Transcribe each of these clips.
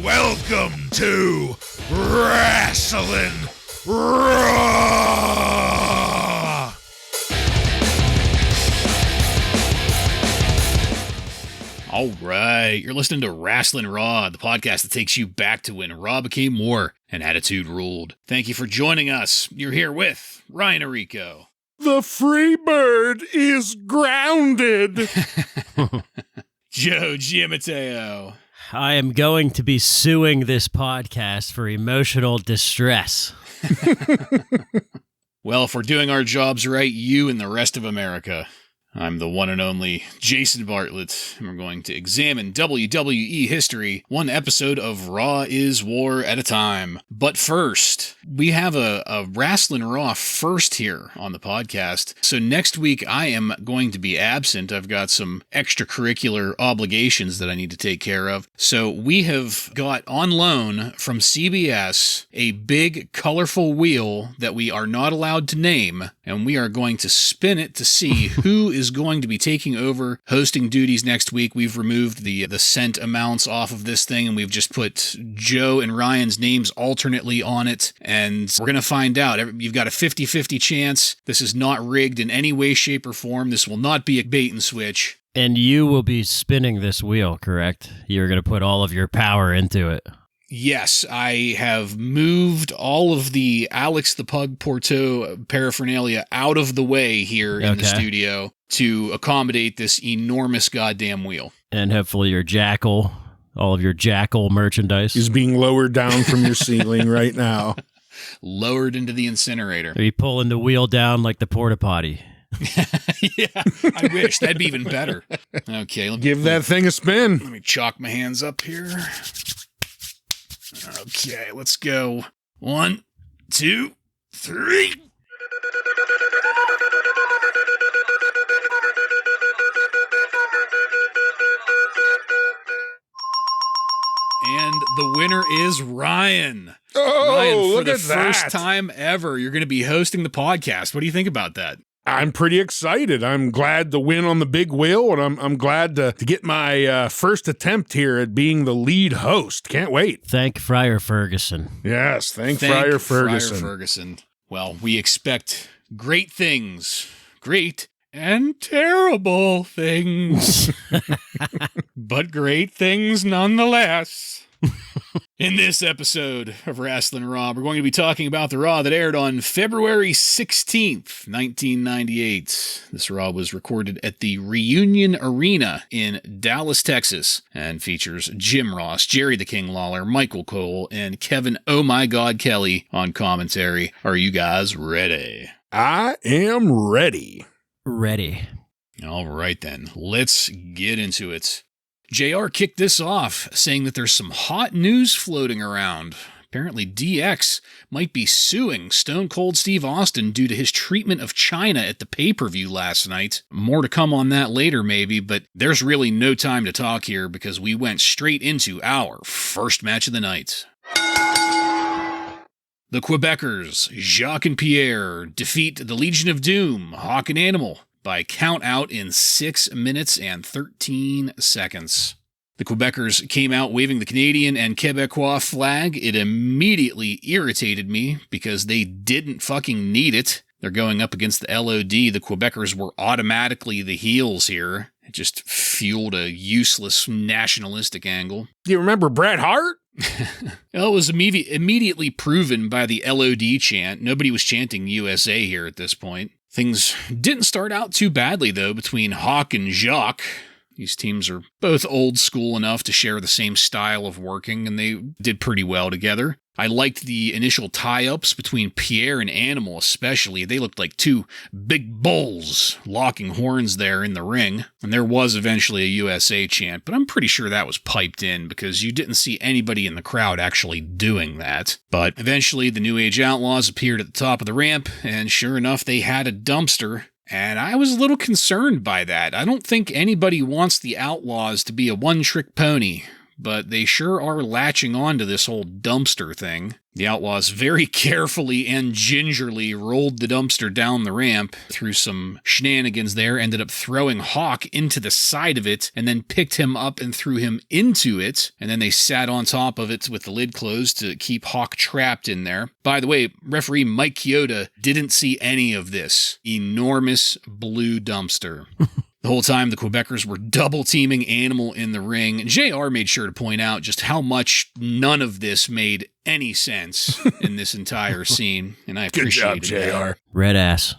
Welcome to Wrasslin Raw! All right, you're listening to Wrasslin Raw, the podcast that takes you back to when Raw became war and Attitude ruled. Thank you for joining us. You're here with Ryan Arico. The free bird is grounded. Joe Giammatteo. I am going to be suing this podcast for emotional distress. Well, if we're doing our jobs right, you and the rest of America. I'm the one and only Jason Bartlett, and we're going to examine WWE history, one episode of Raw is War at a time. But first, we have a Wrasslin Raw first here on the podcast. So next week, I am going to be absent. I've got some extracurricular obligations that I need to take care of. So we have got on loan from CBS a big, colorful wheel that we are not allowed to name, and we are going to spin it to see who is going to be taking over hosting duties next week. We've removed the cent amounts off of this thing, and we've just put Joe and Ryan's names alternately on it, and we're going to find out. You've got a 50-50 chance. This is not rigged in any way, shape, or form. This will not be a bait and switch. And you will be spinning this wheel, correct? You're going to put all of your power into it. Yes, I have moved all of the Alex the Pug Porto paraphernalia out of the way here in the studio to accommodate this enormous goddamn wheel. And hopefully your Jackyl, all of your Jackyl merchandise is being lowered down from your ceiling right now. Lowered into the incinerator. Are you pulling the wheel down like the porta potty? Yeah, I wish. That'd be even better. Okay. Give that thing a spin. Let me chalk my hands up here. Okay, let's go. 1, 2, 3. And the winner is Ryan. Oh, Ryan, for look the at that. first time ever, you're going to be hosting the podcast. What do you think about that? I'm pretty excited. I'm glad to win on the big wheel, and I'm glad to get my first attempt here at being the lead host. Can't wait. Thank Friar Ferguson. Yes, thank Friar Ferguson. Friar Ferguson. Well, we expect great things. Great and terrible things. But great things nonetheless. In this episode of Wrasslin Raw, we're going to be talking about the Raw that aired on February 16th, 1998. This Raw was recorded at the Reunion Arena in Dallas, Texas, and features Jim Ross, Jerry the King Lawler, Michael Cole, and Kevin Oh My God Kelly on commentary. Are you guys ready? I am ready. Ready. All right then, let's get into it. JR kicked this off, saying that there's some hot news floating around. Apparently DX might be suing Stone Cold Steve Austin due to his treatment of Chyna at the pay-per-view last night. More to come on that later maybe, but there's really no time to talk here because we went straight into our first match of the night. The Quebecers, Jacques and Pierre, defeat the Legion of Doom, Hawk and Animal, by count out in 6 minutes and 13 seconds. The Quebecers came out waving the Canadian and Quebecois flag. It immediately irritated me because they didn't fucking need it. They're going up against the LOD. The Quebecers were automatically the heels here. It just fueled a useless nationalistic angle. Do you remember Bret Hart? Well, it was immediately proven by the LOD chant. Nobody was chanting USA here at this point. Things didn't start out too badly, though, between Hawk and Jacques. These teams are both old school enough to share the same style of working, and they did pretty well together. I liked the initial tie-ups between Pierre and Animal especially. They looked like two big bulls locking horns there in the ring. And there was eventually a USA chant, but I'm pretty sure that was piped in because you didn't see anybody in the crowd actually doing that. But eventually the New Age Outlaws appeared at the top of the ramp, and sure enough, they had a dumpster. And I was a little concerned by that. I don't think anybody wants the Outlaws to be a one-trick pony, but they sure are latching on to this whole dumpster thing. The Outlaws very carefully and gingerly rolled the dumpster down the ramp through some shenanigans there, ended up throwing Hawk into the side of it, and then picked him up and threw him into it, and then they sat on top of it with the lid closed to keep Hawk trapped in there. By the way, referee Mike Chioda didn't see any of this enormous blue dumpster. The whole time, the Quebecers were double-teaming Animal in the ring. JR made sure to point out just how much none of this made any sense in this entire scene, and I appreciate it. Good job, JR. Red ass.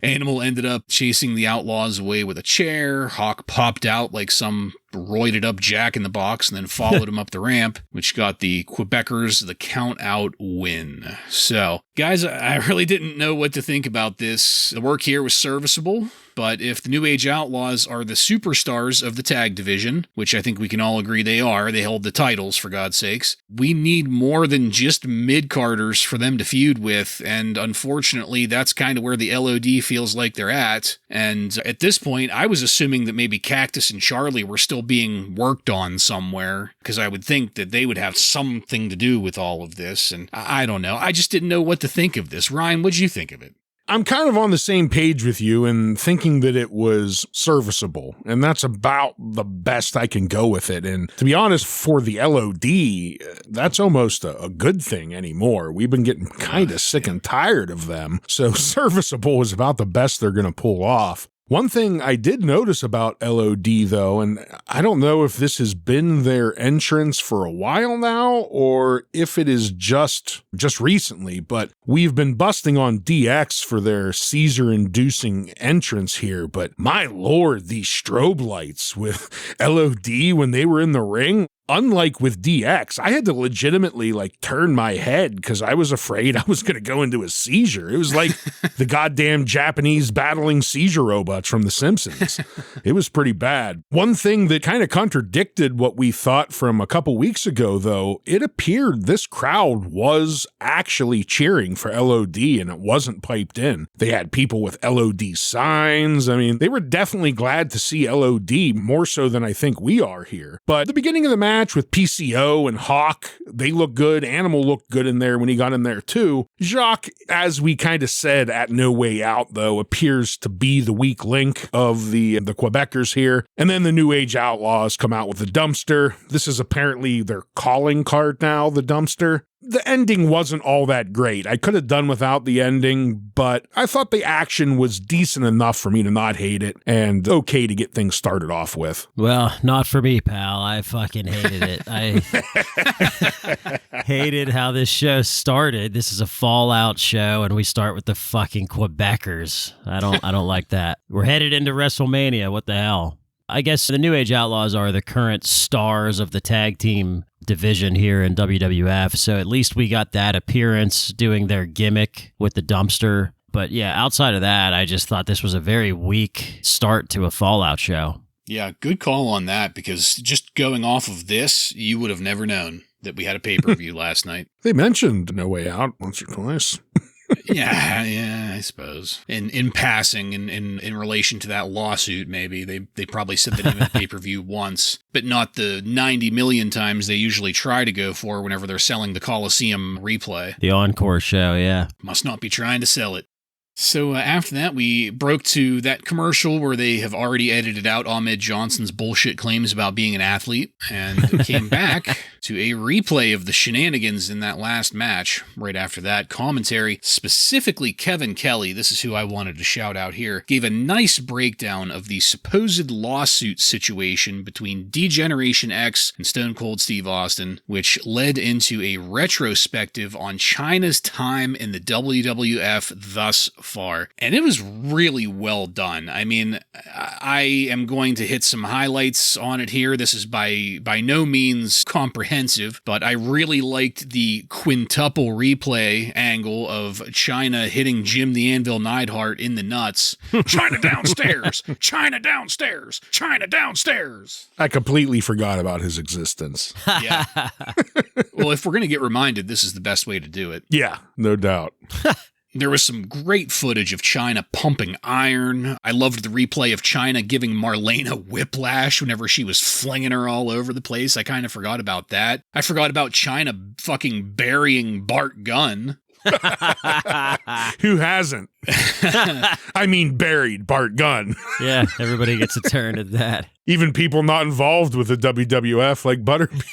Animal ended up chasing the Outlaws away with a chair. Hawk popped out like some roided up Jack in the Box and then followed him up the ramp, which got the Quebecers the count out win. So, guys, I really didn't know what to think about this. The work here was serviceable, but if the New Age Outlaws are the superstars of the tag division, which I think we can all agree they are, they hold the titles for God's sakes, we need more than just mid-carders for them to feud with, and unfortunately that's kind of where the LOD feels like they're at. And at this point, I was assuming that maybe Cactus and Charlie were still being worked on somewhere, because I would think that they would have something to do with all of this, and I don't know. I just didn't know what to think of this. Ryan, what'd you think of it? I'm kind of on the same page with you and thinking that it was serviceable, and that's about the best I can go with it. And to be honest, for the LOD, that's almost a good thing anymore. We've been getting kind of sick and tired of them, so serviceable is about the best they're going to pull off. One thing I did notice about LOD, though, and I don't know if this has been their entrance for a while now or if it is just recently, but we've been busting on DX for their Caesar-inducing entrance here. But my lord, these strobe lights with LOD when they were in the ring, unlike with DX, I had to legitimately turn my head because I was afraid I was going to go into a seizure. It was like the goddamn Japanese battling seizure robots from The Simpsons. It was pretty bad. One thing that kind of contradicted what we thought from a couple weeks ago, though, it appeared this crowd was actually cheering for LOD and it wasn't piped in. They had people with LOD signs. I mean, they were definitely glad to see LOD more so than I think we are here. But the beginning of the match with PCO and Hawk, they look good. Animal looked good in there when he got in there too. Jacques, as we kind of said at No Way Out, though, appears to be the weak link of the Quebecers here. And then the New Age Outlaws come out with the dumpster. This is apparently their calling card now, the dumpster. The ending wasn't all that great. I could have done without the ending, but I thought the action was decent enough for me to not hate it and okay to get things started off with. Well, not for me, pal. I fucking hated it. I hated how this show started. This is a Fallout show, and we start with the fucking Quebecers. I don't like that. We're headed into WrestleMania. What the hell? I guess the New Age Outlaws are the current stars of the tag team division here in WWF, so at least we got that appearance doing their gimmick with the dumpster. But yeah, outside of that, I just thought this was a very weak start to a Fallout show. Yeah, good call on that, because just going off of this, you would have never known that we had a pay-per-view last night. They mentioned No Way Out once or twice. Yeah, I suppose. In passing, in relation to that lawsuit, maybe they probably said the name of the pay-per-view once, but not the 90 million times they usually try to go for whenever they're selling the Coliseum replay. The Encore show, yeah. Must not be trying to sell it. So after that, we broke to that commercial where they have already edited out Ahmed Johnson's bullshit claims about being an athlete, and came back to a replay of the shenanigans in that last match. Right after that, commentary, specifically Kevin Kelly, this is who I wanted to shout out here, gave a nice breakdown of the supposed lawsuit situation between D-Generation X and Stone Cold Steve Austin, which led into a retrospective on Chyna's time in the WWF thus far. And it was really well done. I mean, I am going to hit some highlights on it here. This is by no means comprehensive, but I really liked the quintuple replay angle of Chyna hitting Jim the Anvil Neidhart in the nuts. Chyna downstairs! Chyna downstairs! Chyna downstairs! I completely forgot about his existence. Yeah. Well, if we're going to get reminded, this is the best way to do it. Yeah, no doubt. There was some great footage of Chyna pumping iron. I loved the replay of Chyna giving Marlena whiplash whenever she was flinging her all over the place. I kind of forgot about that. I forgot about Chyna fucking burying Bart Gunn. Who hasn't? I mean, buried Bart Gunn. Yeah, everybody gets a turn at that. Even people not involved with the WWF, like Butterbean.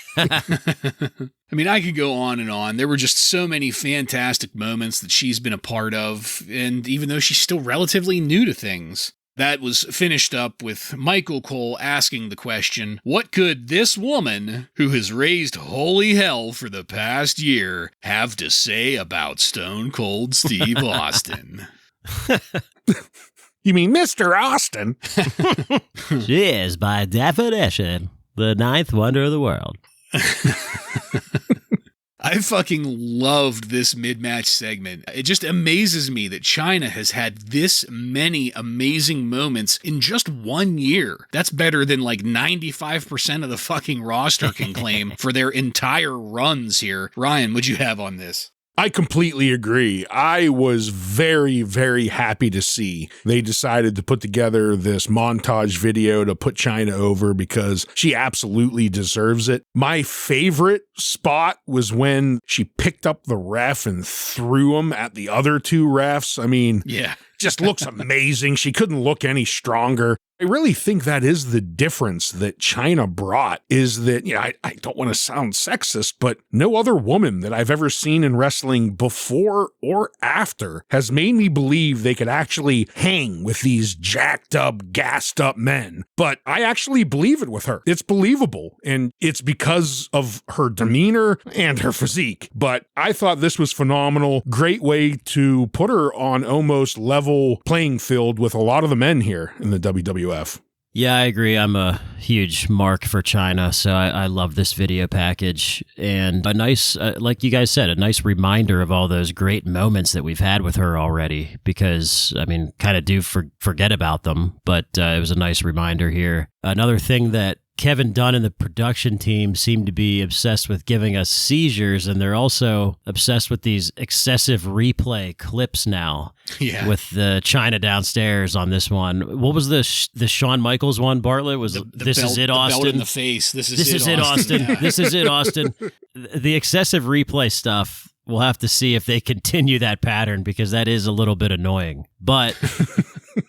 I mean, I could go on and on. There were just so many fantastic moments that she's been a part of, and even though she's still relatively new to things. That was finished up with Michael Cole asking the question, what could this woman, who has raised holy hell for the past year, have to say about Stone Cold Steve Austin? You mean Mr. Austin? She is, by definition, the ninth wonder of the world. I fucking loved this mid-match segment. It just amazes me that Chyna has had this many amazing moments in just 1 year. That's better than like 95% of the fucking roster can claim for their entire runs here. Ryan, what'd you have on this? I completely agree. I was very, very happy to see they decided to put together this montage video to put Chyna over because she absolutely deserves it. My favorite spot was when she picked up the ref and threw him at the other two refs. I mean, yeah. Just looks amazing. She couldn't look any stronger. I really think that is the difference that Chyna brought is that, I don't want to sound sexist, but no other woman that I've ever seen in wrestling before or after has made me believe they could actually hang with these jacked up, gassed up men. But I actually believe it with her. It's believable. And it's because of her demeanor and her physique. But I thought this was phenomenal. Great way to put her on almost level playing field with a lot of the men here in the WWF. Yeah, I agree. I'm a huge mark for Chyna, so I love this video package. And a nice, like you guys said, a nice reminder of all those great moments that we've had with her already, because, I mean, kind of do forget about them, but it was a nice reminder here. Another thing that Kevin Dunn and the production team seem to be obsessed with giving us seizures, and they're also obsessed with these excessive replay clips now. Yeah. With the Chyna downstairs on this one. What was the Shawn Michaels one, Bartlett? Was This Is It, Austin? The belt in the face. This is it, Austin. Yeah. This is it, Austin. The excessive replay stuff, we'll have to see if they continue that pattern, because that is a little bit annoying. But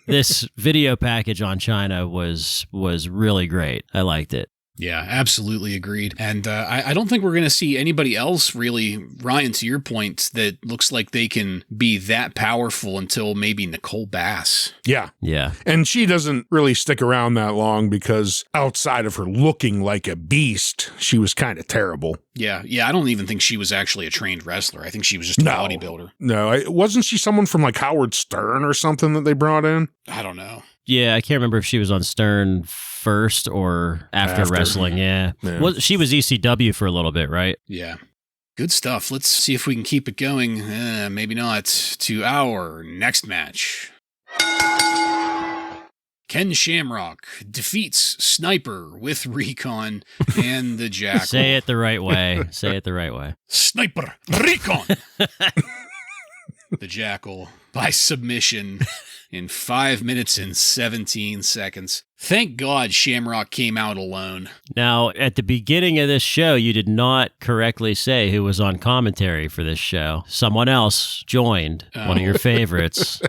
this video package on Chyna was really great. I liked it. Yeah, absolutely agreed. And I don't think we're going to see anybody else really, Ryan, to your point, that looks like they can be that powerful until maybe Nicole Bass. Yeah. Yeah. And she doesn't really stick around that long because outside of her looking like a beast, she was kind of terrible. Yeah. I don't even think she was actually a trained wrestler. I think she was just a bodybuilder. No, wasn't she someone from like Howard Stern or something that they brought in? I don't know. Yeah, I can't remember if she was on Stern first or after wrestling. Yeah. Well, she was ECW for a little bit, right? Yeah. Good stuff. Let's see if we can keep it going. Maybe not. To our next match. Ken Shamrock defeats Sniper with Recon and the Jackyl. Say it the right way. Say it the right way. Sniper, Recon! The Jackyl by submission in 5 minutes and 17 seconds. Thank God Shamrock came out alone. Now, at the beginning of this show, you did not correctly say who was on commentary for this show. Someone else joined, one of your favorites.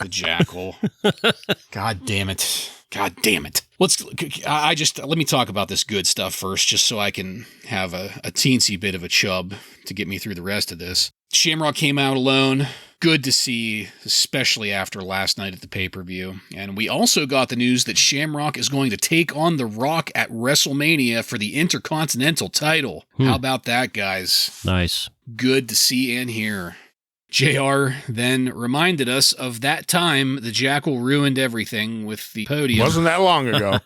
The Jackyl. God damn it. God damn it. Let me talk about this good stuff first, just so I can have a teensy bit of a chub to get me through the rest of this. Shamrock came out alone. Good to see, especially after last night at the pay-per-view. And we also got the news that Shamrock is going to take on The Rock at WrestleMania for the Intercontinental title. How about that, guys? Nice. Good to see and hear. JR then reminded us of that time the Jackyl ruined everything with the podium. Wasn't that long ago.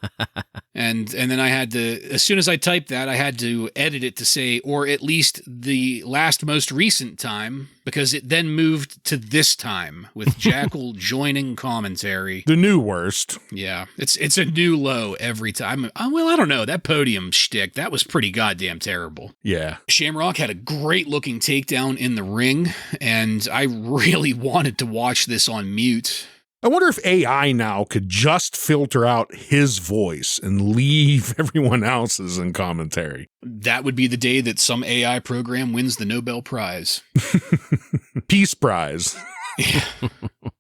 And then I had to, as soon as I typed that, I had to edit it to say, or at least the last most recent time, because it then moved to this time with Jackyl joining commentary. The new worst. Yeah, it's a new low every time. Well, I don't know. That podium shtick, that was pretty goddamn terrible. Yeah. Shamrock had a great looking takedown in the ring, and I really wanted to watch this on mute. I wonder if AI now could just filter out his voice and leave everyone else's in commentary. That would be the day that some AI program wins the Nobel Prize. Peace Prize.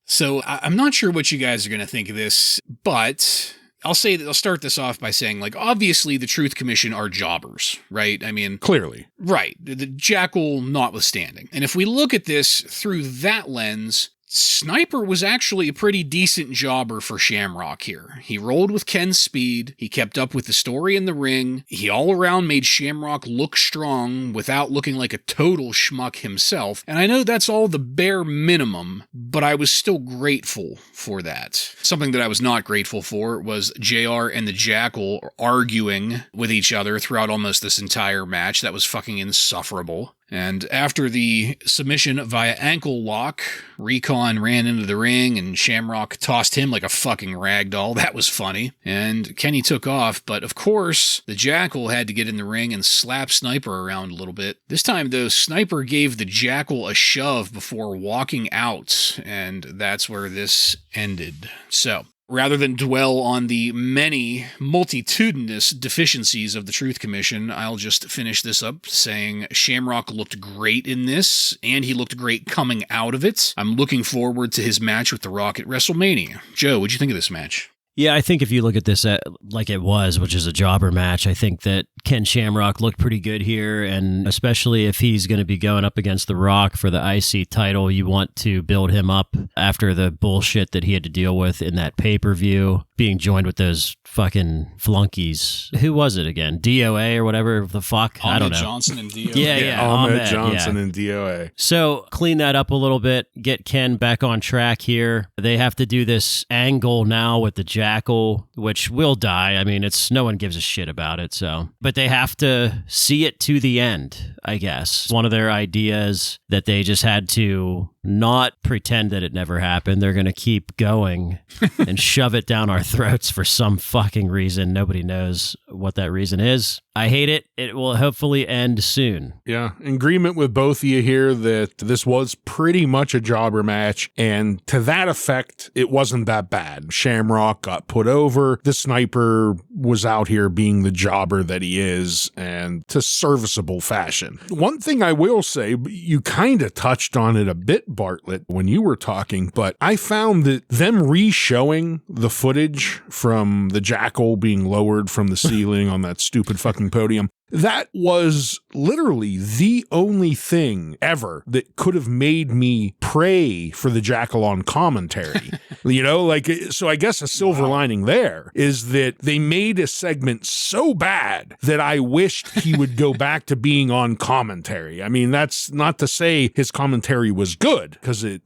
So I'm not sure what you guys are going to think of this, but I'll start this off by saying, like, obviously the Truth Commission are jobbers, right? I mean, clearly. Right. The Jackyl notwithstanding. And if we look at this through that lens, Sniper was actually a pretty decent jobber for Shamrock here. He rolled with Ken's speed, he kept up with the story in the ring, he all around made Shamrock look strong without looking like a total schmuck himself, and I know that's all the bare minimum, but I was still grateful for that. Something that I was not grateful for was JR and the Jackyl arguing with each other throughout almost this entire match. That was fucking insufferable. And after the submission via ankle lock, Recon ran into the ring and Shamrock tossed him like a fucking ragdoll. That was funny. And Kenny took off, but of course, the Jackyl had to get in the ring and slap Sniper around a little bit. This time, though, Sniper gave the Jackyl a shove before walking out, and that's where this ended. So, rather than dwell on the many multitudinous deficiencies of the Truth Commission, I'll just finish this up saying Shamrock looked great in this, and he looked great coming out of it. I'm looking forward to his match with The Rock at WrestleMania. Joe, what'd you think of this match? Yeah, I think if you look at this like it was, which is a jobber match, I think that Ken Shamrock looked pretty good here, and especially if he's going to be going up against The Rock for the IC title, you want to build him up after the bullshit that he had to deal with in that pay-per-view, being joined with those fucking flunkies. Who was it again? DOA or whatever the fuck? I don't know. Johnson and DOA. Yeah. Ahmed Johnson and DOA. So clean that up a little bit, get Ken back on track here. They have to do this angle now with the Jackyl, which will die. I mean, no one gives a shit about it, so. But they have to see it to the end, I guess. One of their ideas that they just had to not pretend that it never happened. They're going to keep going and shove it down our throats for some fucking reason. Nobody knows what that reason is. I hate it. It will hopefully end soon. Yeah, in agreement with both of you here that this was pretty much a jobber match, and to that effect, it wasn't that bad. Shamrock got put over. The Sniper was out here being the jobber that he is, and to serviceable fashion. One thing I will say, you kind of touched on it a bit, Bartlett, when you were talking, but I found that them re-showing the footage from the Jackyl being lowered from the ceiling on that stupid fucking podium, that was literally the only thing ever that could have made me pray for the Jackyl on commentary. So I guess a silver lining there is that they made a segment so bad that I wished he would go back to being on commentary. I mean, that's not to say his commentary was good, because it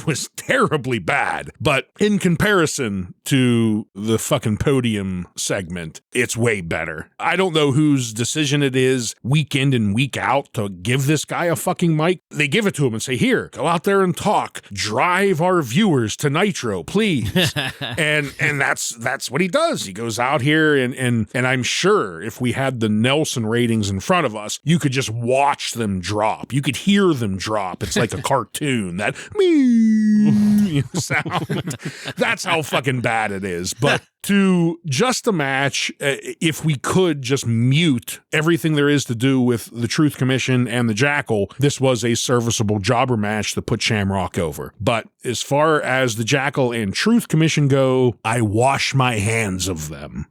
was terribly bad. But in comparison to the fucking podium segment, it's way better. I don't know whose decision it is week in and week out to give this guy a fucking mic. They give it to him and say, here, go out there and talk. Drive our viewers to Nitro, please. and that's what he does. He goes out here and I'm sure if we had the Nelson ratings in front of us, you could just watch them drop. You could hear them drop. It's like a cartoon. That sound. That's how fucking bad it is. But to just a match, if we could just mute everything there is to do with the Truth Commission and the Jackyl, this was a serviceable jobber match that put Shamrock over. But as far as the Jackyl and Truth Commission go, I wash my hands of them.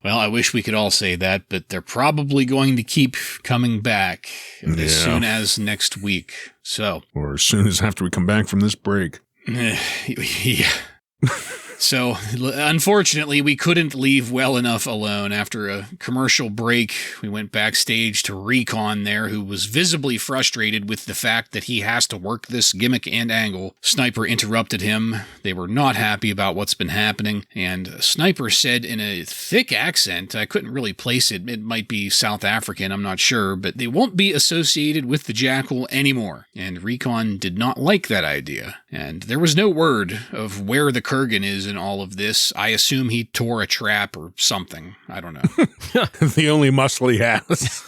Well, I wish we could all say that, but they're probably going to keep coming back as soon as next week. So, or as soon as after we come back from this break. Yeah. So, unfortunately, we couldn't leave well enough alone. After a commercial break, we went backstage to Recon there, who was visibly frustrated with the fact that he has to work this gimmick and angle. Sniper interrupted him. They were not happy about what's been happening, and Sniper said in a thick accent, I couldn't really place it, it might be South African, I'm not sure, but they won't be associated with the Jackyl anymore. And Recon did not like that idea. And there was no word of where the Kurgan is in all of this. I assume he tore a trap or something. I don't know. The only muscle he has.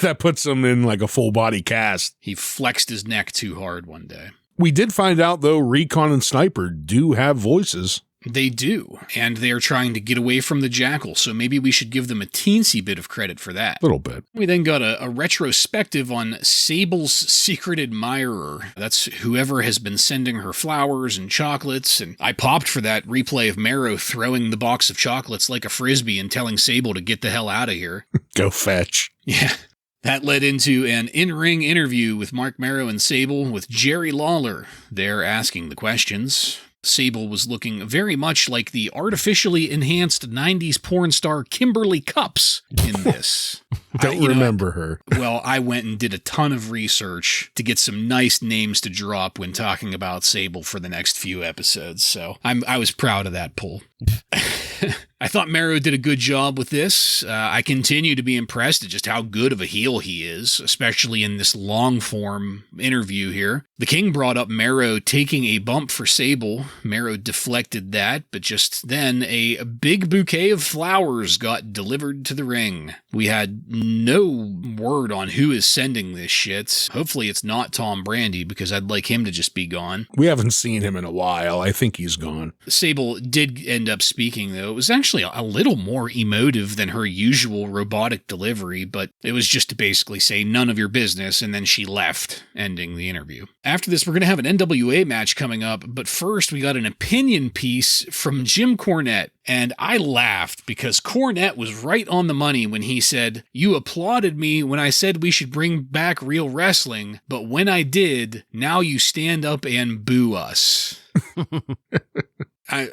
That puts him in like a full body cast. He flexed his neck too hard one day. We did find out, though, Recon and Sniper do have voices. They do, and they're trying to get away from the Jackyl, so maybe we should give them a teensy bit of credit for that. A little bit. We then got a retrospective on Sable's secret admirer. That's whoever has been sending her flowers and chocolates, and I popped for that replay of Mero throwing the box of chocolates like a frisbee and telling Sable to get the hell out of here. Go fetch. Yeah. That led into an in-ring interview with Mark Mero and Sable with Jerry Lawler. They're asking the questions. Sable was looking very much like the artificially enhanced 90s porn star Kimberly Cups in this. Don't remember her. Well, I went and did a ton of research to get some nice names to drop when talking about Sable for the next few episodes, so I was proud of that pull. I thought Mero did a good job with this. I continue to be impressed at just how good of a heel he is, especially in this long-form interview here. The King brought up Mero taking a bump for Sable. Mero deflected that, but just then a big bouquet of flowers got delivered to the ring. We had no word on who is sending this shit. Hopefully it's not Tom Brandi, because I'd like him to just be gone. We haven't seen him in a while. I think he's gone. Sable did end up speaking, though. It was actually a little more emotive than her usual robotic delivery, but it was just to basically say none of your business, and then she left, ending the interview. After this, we're going to have an NWA match coming up, but first we got an opinion piece from Jim Cornette, and I laughed because Cornette was right on the money when he said, "You applauded me when I said we should bring back real wrestling, but when I did, now you stand up and boo us." I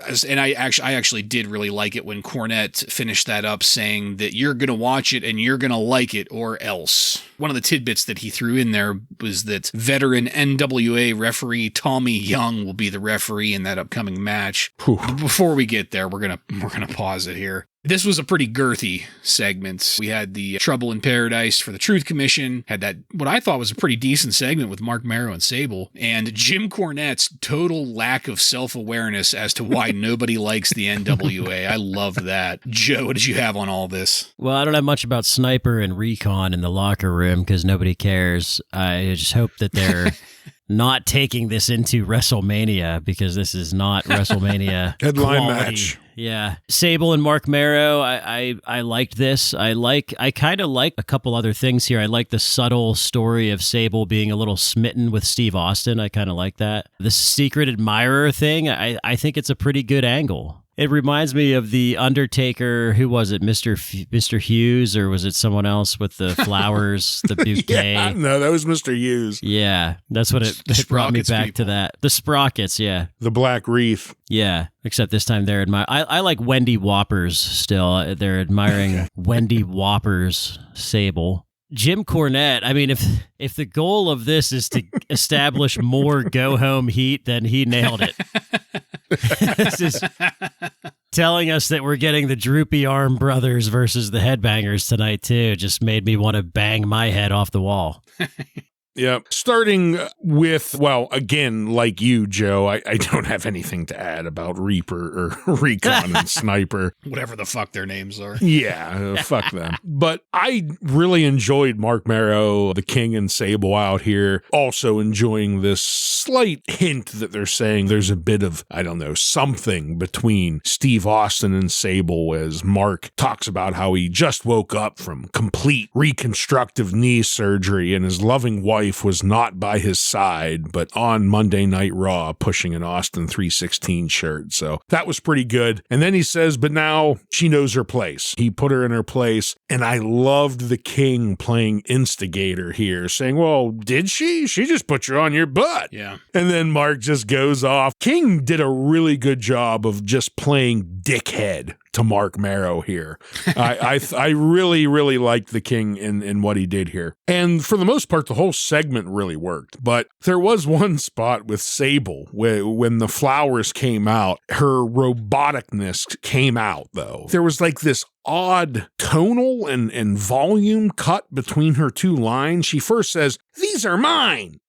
actually did really like it when Cornette finished that up saying that you're going to watch it and you're going to like it or else. One of the tidbits that he threw in there was that veteran NWA referee Tommy Young will be the referee in that upcoming match. But before we get there, we're going to pause it here. This was a pretty girthy segment. We had the Trouble in Paradise for the Truth Commission, had that, what I thought was a pretty decent segment with Mark Mero and Sable, and Jim Cornette's total lack of self-awareness as to why nobody likes the NWA. I love that. Joe, what did you have on all this? Well, I don't have much about Sniper and Recon in the locker room because nobody cares. I just hope that they're not taking this into WrestleMania, because this is not WrestleMania headline quality. Match. Yeah. Sable and Mark Mero, I liked this. I kind of like a couple other things here. I like the subtle story of Sable being a little smitten with Steve Austin. I kind of like that. The secret admirer thing, I think it's a pretty good angle. It reminds me of the Undertaker. Who was it, Mr. Hughes, or was it someone else with the flowers, the bouquet? Yeah, no, that was Mr. Hughes. Yeah, that's what it brought me back to that. The Sprockets, yeah. The Black Wreath. Yeah, except this time they're admiring. I like Wendy Whoppers still. They're admiring Wendy Whoppers Sable. Jim Cornette, I mean, if the goal of this is to establish more go-home heat, then he nailed it. This is telling us that we're getting the Droopy Arm Brothers versus the Headbangers tonight, too. Just made me want to bang my head off the wall. Yeah. Starting with, well, again, like you, Joe, I don't have anything to add about Reaper or Recon and Sniper. Whatever the fuck their names are. Yeah, fuck them. But I really enjoyed Mark Mero, the King, and Sable out here. Also enjoying this slight hint that they're saying there's a bit of, I don't know, something between Steve Austin and Sable, as Mark talks about how he just woke up from complete reconstructive knee surgery and his loving wife wife was not by his side, but on Monday Night Raw pushing an Austin 316 shirt. So that was pretty good. And then he says, but now she knows her place. He put her in her place. And I loved the King playing instigator here, saying, well, did she? She just put you on your butt. Yeah. And then Mark just goes off. King did a really good job of just playing dickhead to Mark Marrow here. I really, really liked the King in what he did here. And for the most part, the whole segment really worked. But there was one spot with Sable when the flowers came out, her roboticness came out, though. There was like this odd tonal and volume cut between her two lines. She first says, "These are mine."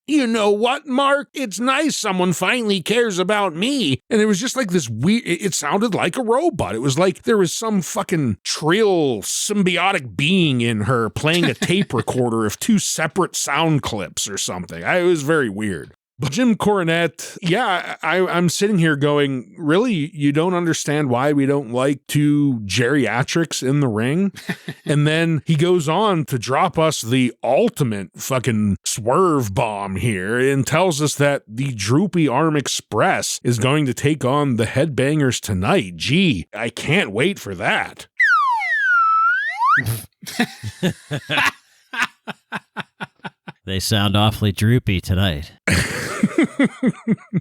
You know what, Mark? It's nice someone finally cares about me. And it was just like this weird, it sounded like a robot. It was like there was some fucking trill symbiotic being in her playing a tape recorder of two separate sound clips or something. It was very weird. But Jim Cornette, yeah, I'm sitting here going, really, you don't understand why we don't like two geriatrics in the ring? And then he goes on to drop us the ultimate fucking swerve bomb here and tells us that the Droopy Arm Express is going to take on the Headbangers tonight. Gee, I can't wait for that. They sound awfully droopy tonight.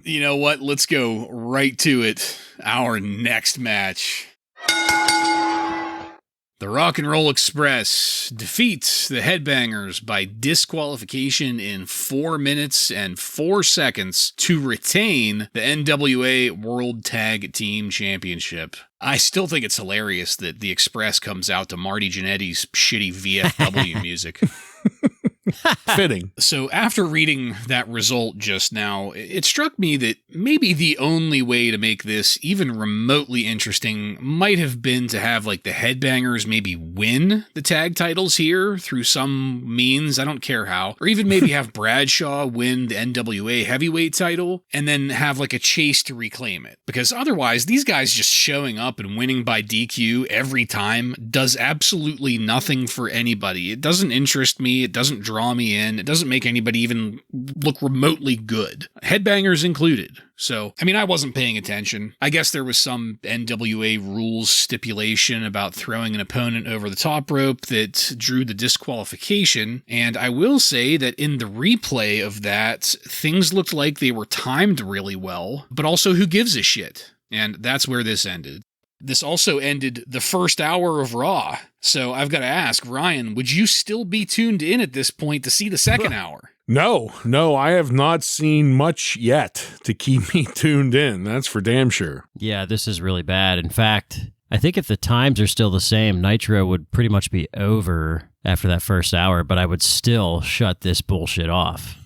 You know what? Let's go right to it. Our next match. The Rock and Roll Express defeats the Headbangers by disqualification in 4 minutes and 4 seconds to retain the NWA World Tag Team Championship. I still think it's hilarious that the Express comes out to Marty Jannetty's shitty VFW music. Fitting. So after reading that result just now, it struck me that maybe the only way to make this even remotely interesting might have been to have like the Headbangers maybe win the tag titles here through some means, I don't care how, or even maybe have Bradshaw win the NWA heavyweight title and then have like a chase to reclaim it. Because otherwise, these guys just showing up and winning by DQ every time does absolutely nothing for anybody. It doesn't interest me. It doesn't draw me in. It doesn't make anybody even look remotely good. Headbangers included. So, I mean, I wasn't paying attention. I guess there was some NWA rules stipulation about throwing an opponent over the top rope that drew the disqualification. And I will say that in the replay of that, things looked like they were timed really well, but also who gives a shit? And that's where this ended. This also ended the first hour of Raw. So I've got to ask, Ryan, would you still be tuned in at this point to see the second hour? No, I have not seen much yet to keep me tuned in. That's for damn sure. Yeah, this is really bad. In fact, I think if the times are still the same, Nitro would pretty much be over after that first hour, but I would still shut this bullshit off.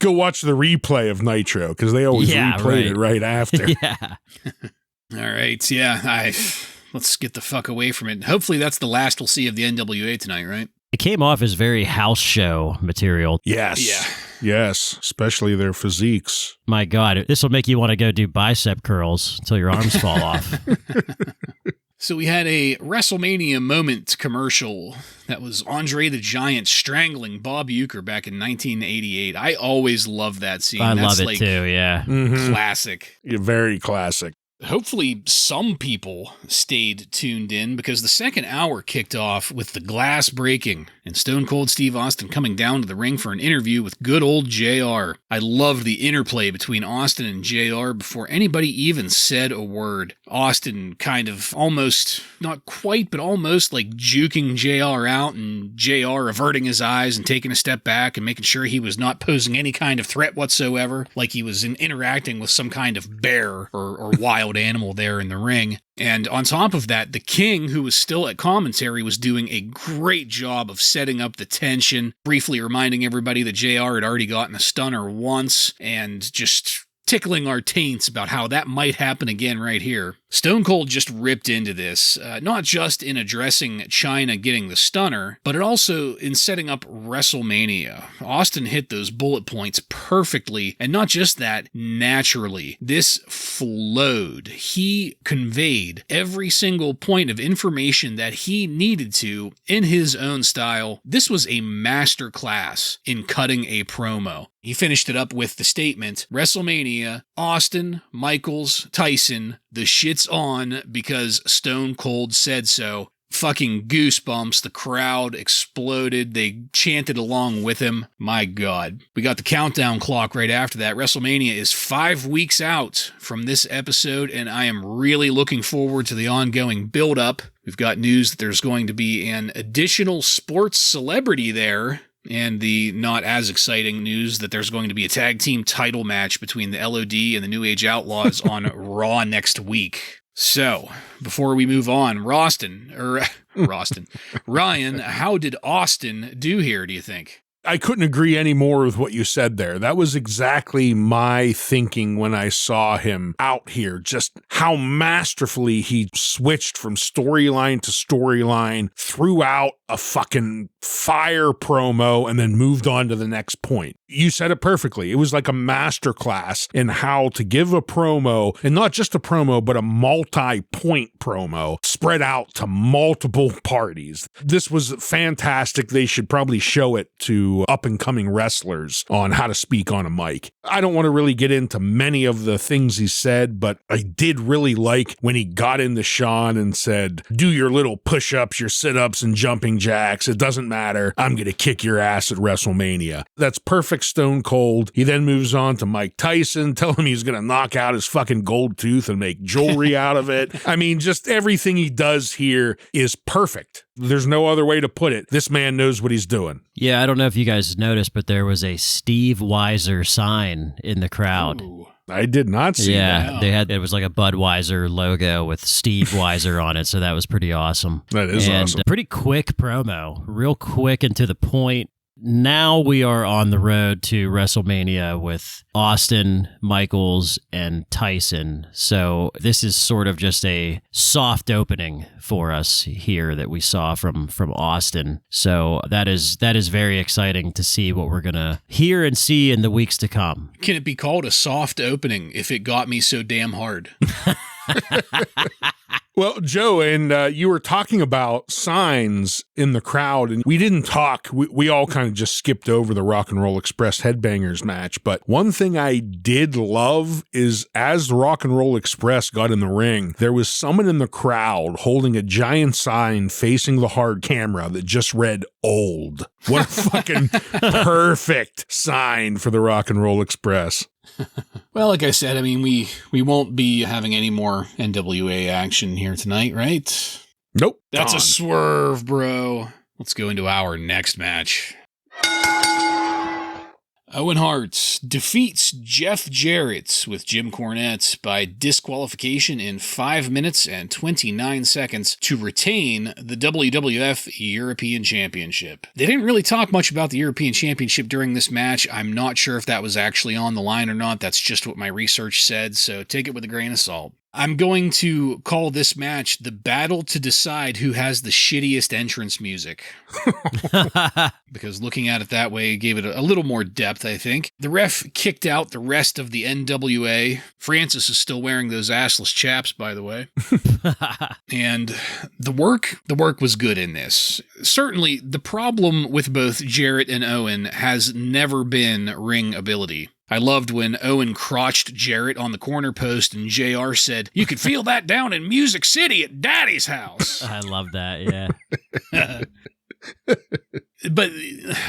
Go watch the replay of Nitro, because they always replay it right after. Yeah. All right, yeah, let's get the fuck away from it. Hopefully that's the last we'll see of the NWA tonight, right? It came off as very house show material. Yes. Yeah. Yes, especially their physiques. My God, this will make you want to go do bicep curls until your arms fall off. So we had a WrestleMania moment commercial that was Andre the Giant strangling Bob Uecker back in 1988. I always love that scene. I That's love it too, yeah. Classic. Yeah, very classic. Hopefully some people stayed tuned in because the second hour kicked off with the glass breaking and Stone Cold Steve Austin coming down to the ring for an interview with good old JR. I loved the interplay between Austin and JR before anybody even said a word. Austin kind of almost, not quite, but almost like juking JR out and JR averting his eyes and taking a step back and making sure he was not posing any kind of threat whatsoever, like he was interacting with some kind of bear or wild animal there in the ring. And on top of that, the King, who was still at commentary, was doing a great job of setting up the tension, briefly reminding everybody that JR had already gotten a stunner once, and just tickling our taints about how that might happen again right here. Stone Cold just ripped into this, not just in addressing Chyna getting the stunner, but it also in setting up WrestleMania. Austin hit those bullet points perfectly, and not just that, naturally. This flowed. He conveyed every single point of information that he needed to in his own style. This was a masterclass in cutting a promo. He finished it up with the statement, WrestleMania, Austin, Michaels, Tyson, the shit's on because Stone Cold said so. Fucking goosebumps. The crowd exploded. They chanted along with him. My God. We got the countdown clock right after that. WrestleMania is 5 weeks out from this episode, and I am really looking forward to the ongoing build-up. We've got news that there's going to be an additional sports celebrity there, and the not as exciting news that there's going to be a tag team title match between the LOD and the New Age Outlaws on Raw next week. So, before we move on, Ryan, how did Austin do here, do you think? I couldn't agree any more with what you said there. That was exactly my thinking when I saw him out here. Just how masterfully he switched from storyline to storyline throughout a fucking fire promo and then moved on to the next point. You said it perfectly. It was like a masterclass in how to give a promo, and not just a promo, but a multi-point promo spread out to multiple parties. This was fantastic. They should probably show it to up-and-coming wrestlers on how to speak on a mic. I don't want to really get into many of the things he said, but I did really like when he got into Sean and said, do your little push-ups, your sit-ups, and jumping jacks. It doesn't matter. I'm going to kick your ass at WrestleMania. That's perfect Stone Cold. He then moves on to Mike Tyson, telling him he's going to knock out his fucking gold tooth and make jewelry out of it. I mean, just everything he does here is perfect. There's no other way to put it. This man knows what he's doing. Yeah, I don't know if you guys noticed, but there was a Steve Weiser sign in the crowd. Ooh. I did not see that. Yeah, it was like a Budweiser logo with Steve Weiser on it, so that was pretty awesome. That is awesome. Pretty quick promo, real quick and to the point. Now we are on the road to WrestleMania with Austin, Michaels, and Tyson. So this is sort of just a soft opening for us here that we saw from Austin. So that is very exciting to see what we're going to hear and see in the weeks to come. Can it be called a soft opening if it got me so damn hard? Well, Joe, and you were talking about signs in the crowd, and we didn't talk. We all kind of just skipped over the Rock and Roll Express Headbangers match. But one thing I did love is as the Rock and Roll Express got in the ring, there was someone in the crowd holding a giant sign facing the hard camera that just read old. What a fucking perfect sign for the Rock and Roll Express. Well, like I said, I mean, we won't be having any more NWA action here tonight, right? Nope. That's gone. a swerve, bro. Let's go into our next match. Owen Hart defeats Jeff Jarrett with Jim Cornette by disqualification in 5 minutes and 29 seconds to retain the WWF European Championship. They didn't really talk much about the European Championship during this match. I'm not sure if that was actually on the line or not. That's just what my research said, so take it with a grain of salt. I'm going to call this match the battle to decide who has the shittiest entrance music. Because looking at it that way gave it a little more depth, I think. The ref kicked out the rest of the NWA. Francis is still wearing those assless chaps, by the way. And the work was good in this. Certainly, the problem with both Jarrett and Owen has never been ring ability. I loved when Owen crotched Jarrett on the corner post and JR said, "You could feel that down in Music City at Daddy's house." I love that, yeah. But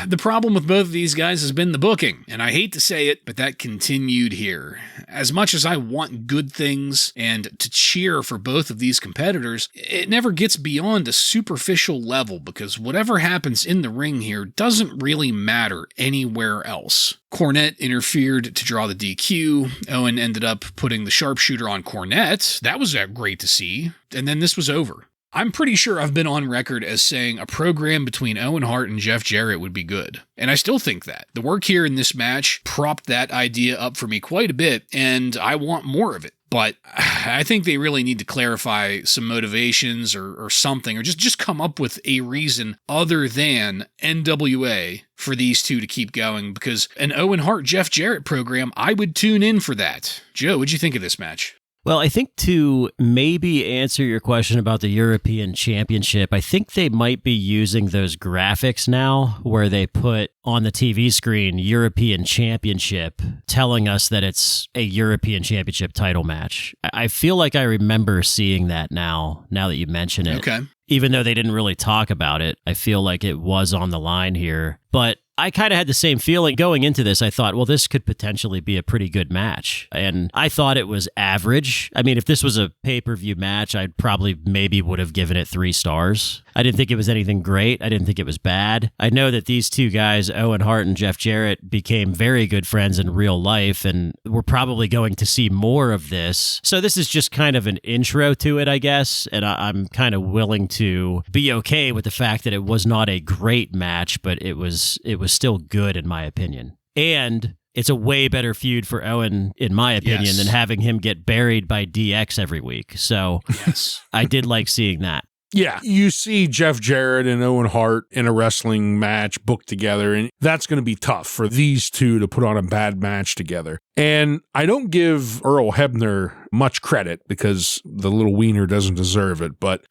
the problem with both of these guys has been the booking, and I hate to say it, but that continued here. As much as I want good things and to cheer for both of these competitors, it never gets beyond a superficial level because whatever happens in the ring here doesn't really matter anywhere else. Cornette interfered to draw the DQ. Owen ended up putting the sharpshooter on Cornette. That was great to see. And then this was over. I'm pretty sure I've been on record as saying a program between Owen Hart and Jeff Jarrett would be good. And I still think that. The work here in this match propped that idea up for me quite a bit, and I want more of it. But I think they really need to clarify some motivations or something, or just come up with a reason other than NWA for these two to keep going, because an Owen Hart, Jeff Jarrett program, I would tune in for that. Joe, what'd you think of this match? Well, I think to maybe answer your question about the European Championship, I think they might be using those graphics now where they put on the TV screen European Championship, telling us that it's a European Championship title match. I feel like I remember seeing that now that you mention it. Okay. Even though they didn't really talk about it, I feel like it was on the line here. But I kind of had the same feeling going into this. I thought, well, this could potentially be a pretty good match. And I thought it was average. I mean, if this was a pay-per-view match, I'd probably maybe would have given it 3 stars. I didn't think it was anything great. I didn't think it was bad. I know that these two guys, Owen Hart and Jeff Jarrett, became very good friends in real life, and we're probably going to see more of this. So this is just kind of an intro to it, I guess. And I'm kind of willing to be okay with the fact that it was not a great match, but it was still good in my opinion. And it's a way better feud for Owen, in my opinion, than having him get buried by DX every week. So I did like seeing that. Yeah, you see Jeff Jarrett and Owen Hart in a wrestling match booked together, and that's going to be tough for these two to put on a bad match together. And I don't give Earl Hebner much credit because the little wiener doesn't deserve it, but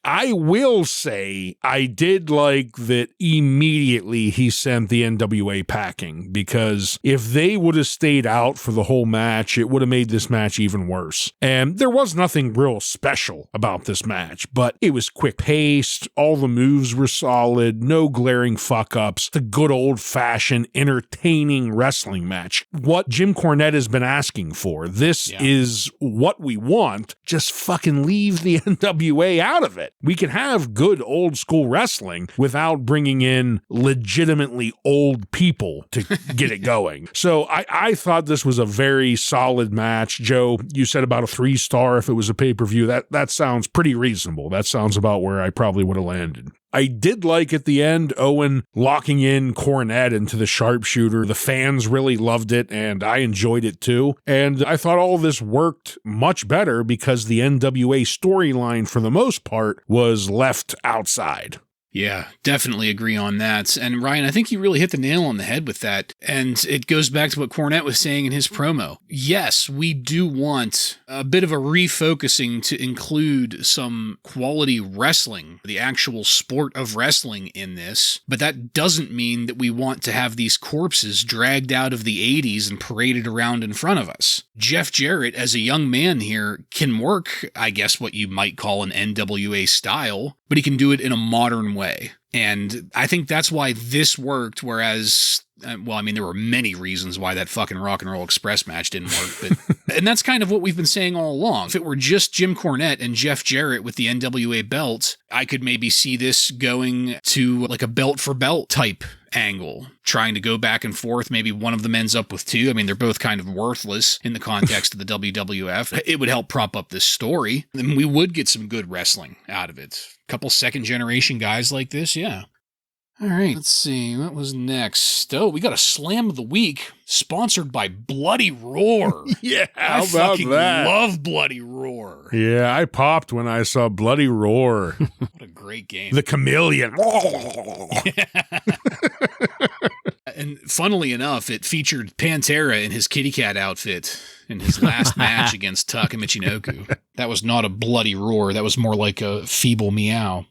I will say I did like that immediately he sent the NWA packing, because if they would have stayed out for the whole match, it would have made this match even worse. And there was nothing real special about this match, but it was quick paced, all the moves were solid, no glaring fuck-ups, the good old-fashioned entertaining wrestling match. What Jim Cornette has been asking for. This is what we want. Just fucking leave the NWA out of it. We can have good old school wrestling without bringing in legitimately old people to get it going. So I thought this was a very solid match. Joe, you said about a 3-star if it was a pay-per-view. That sounds pretty reasonable. That sounds about where I probably would have landed. I did like at the end Owen locking in Cornette into the sharpshooter. The fans really loved it, and I enjoyed it too. And I thought all this worked much better because the NWA storyline, for the most part, was left outside. Yeah, definitely agree on that. And Ryan, I think you really hit the nail on the head with that. And it goes back to what Cornette was saying in his promo. Yes, we do want a bit of a refocusing to include some quality wrestling, the actual sport of wrestling in this. But that doesn't mean that we want to have these corpses dragged out of the 80s and paraded around in front of us. Jeff Jarrett, as a young man here, can work, I guess, what you might call an NWA style, but he can do it in a modern way. And I think that's why this worked, whereas, well, I mean, there were many reasons why that fucking Rock and Roll Express match didn't work, but and that's kind of what we've been saying all along. If it were just Jim Cornette and Jeff Jarrett with the NWA belt, I could maybe see this going to like a belt for belt type angle, trying to go back and forth. Maybe one of them ends up with 2. I mean, they're both kind of worthless in the context of the WWF. It would help prop up this story, and we would get some good wrestling out of it. A couple second generation guys like this, yeah. All right, let's see. What was next? Oh, we got a Slam of the Week sponsored by Bloody Roar. Yeah, how I about fucking that? love Bloody Roar. Yeah, I popped when I saw Bloody Roar. What a great game. The chameleon. And funnily enough, it featured Pantera in his kitty cat outfit in his last match against Taka Michinoku. That was not a bloody roar. That was more like a feeble meow.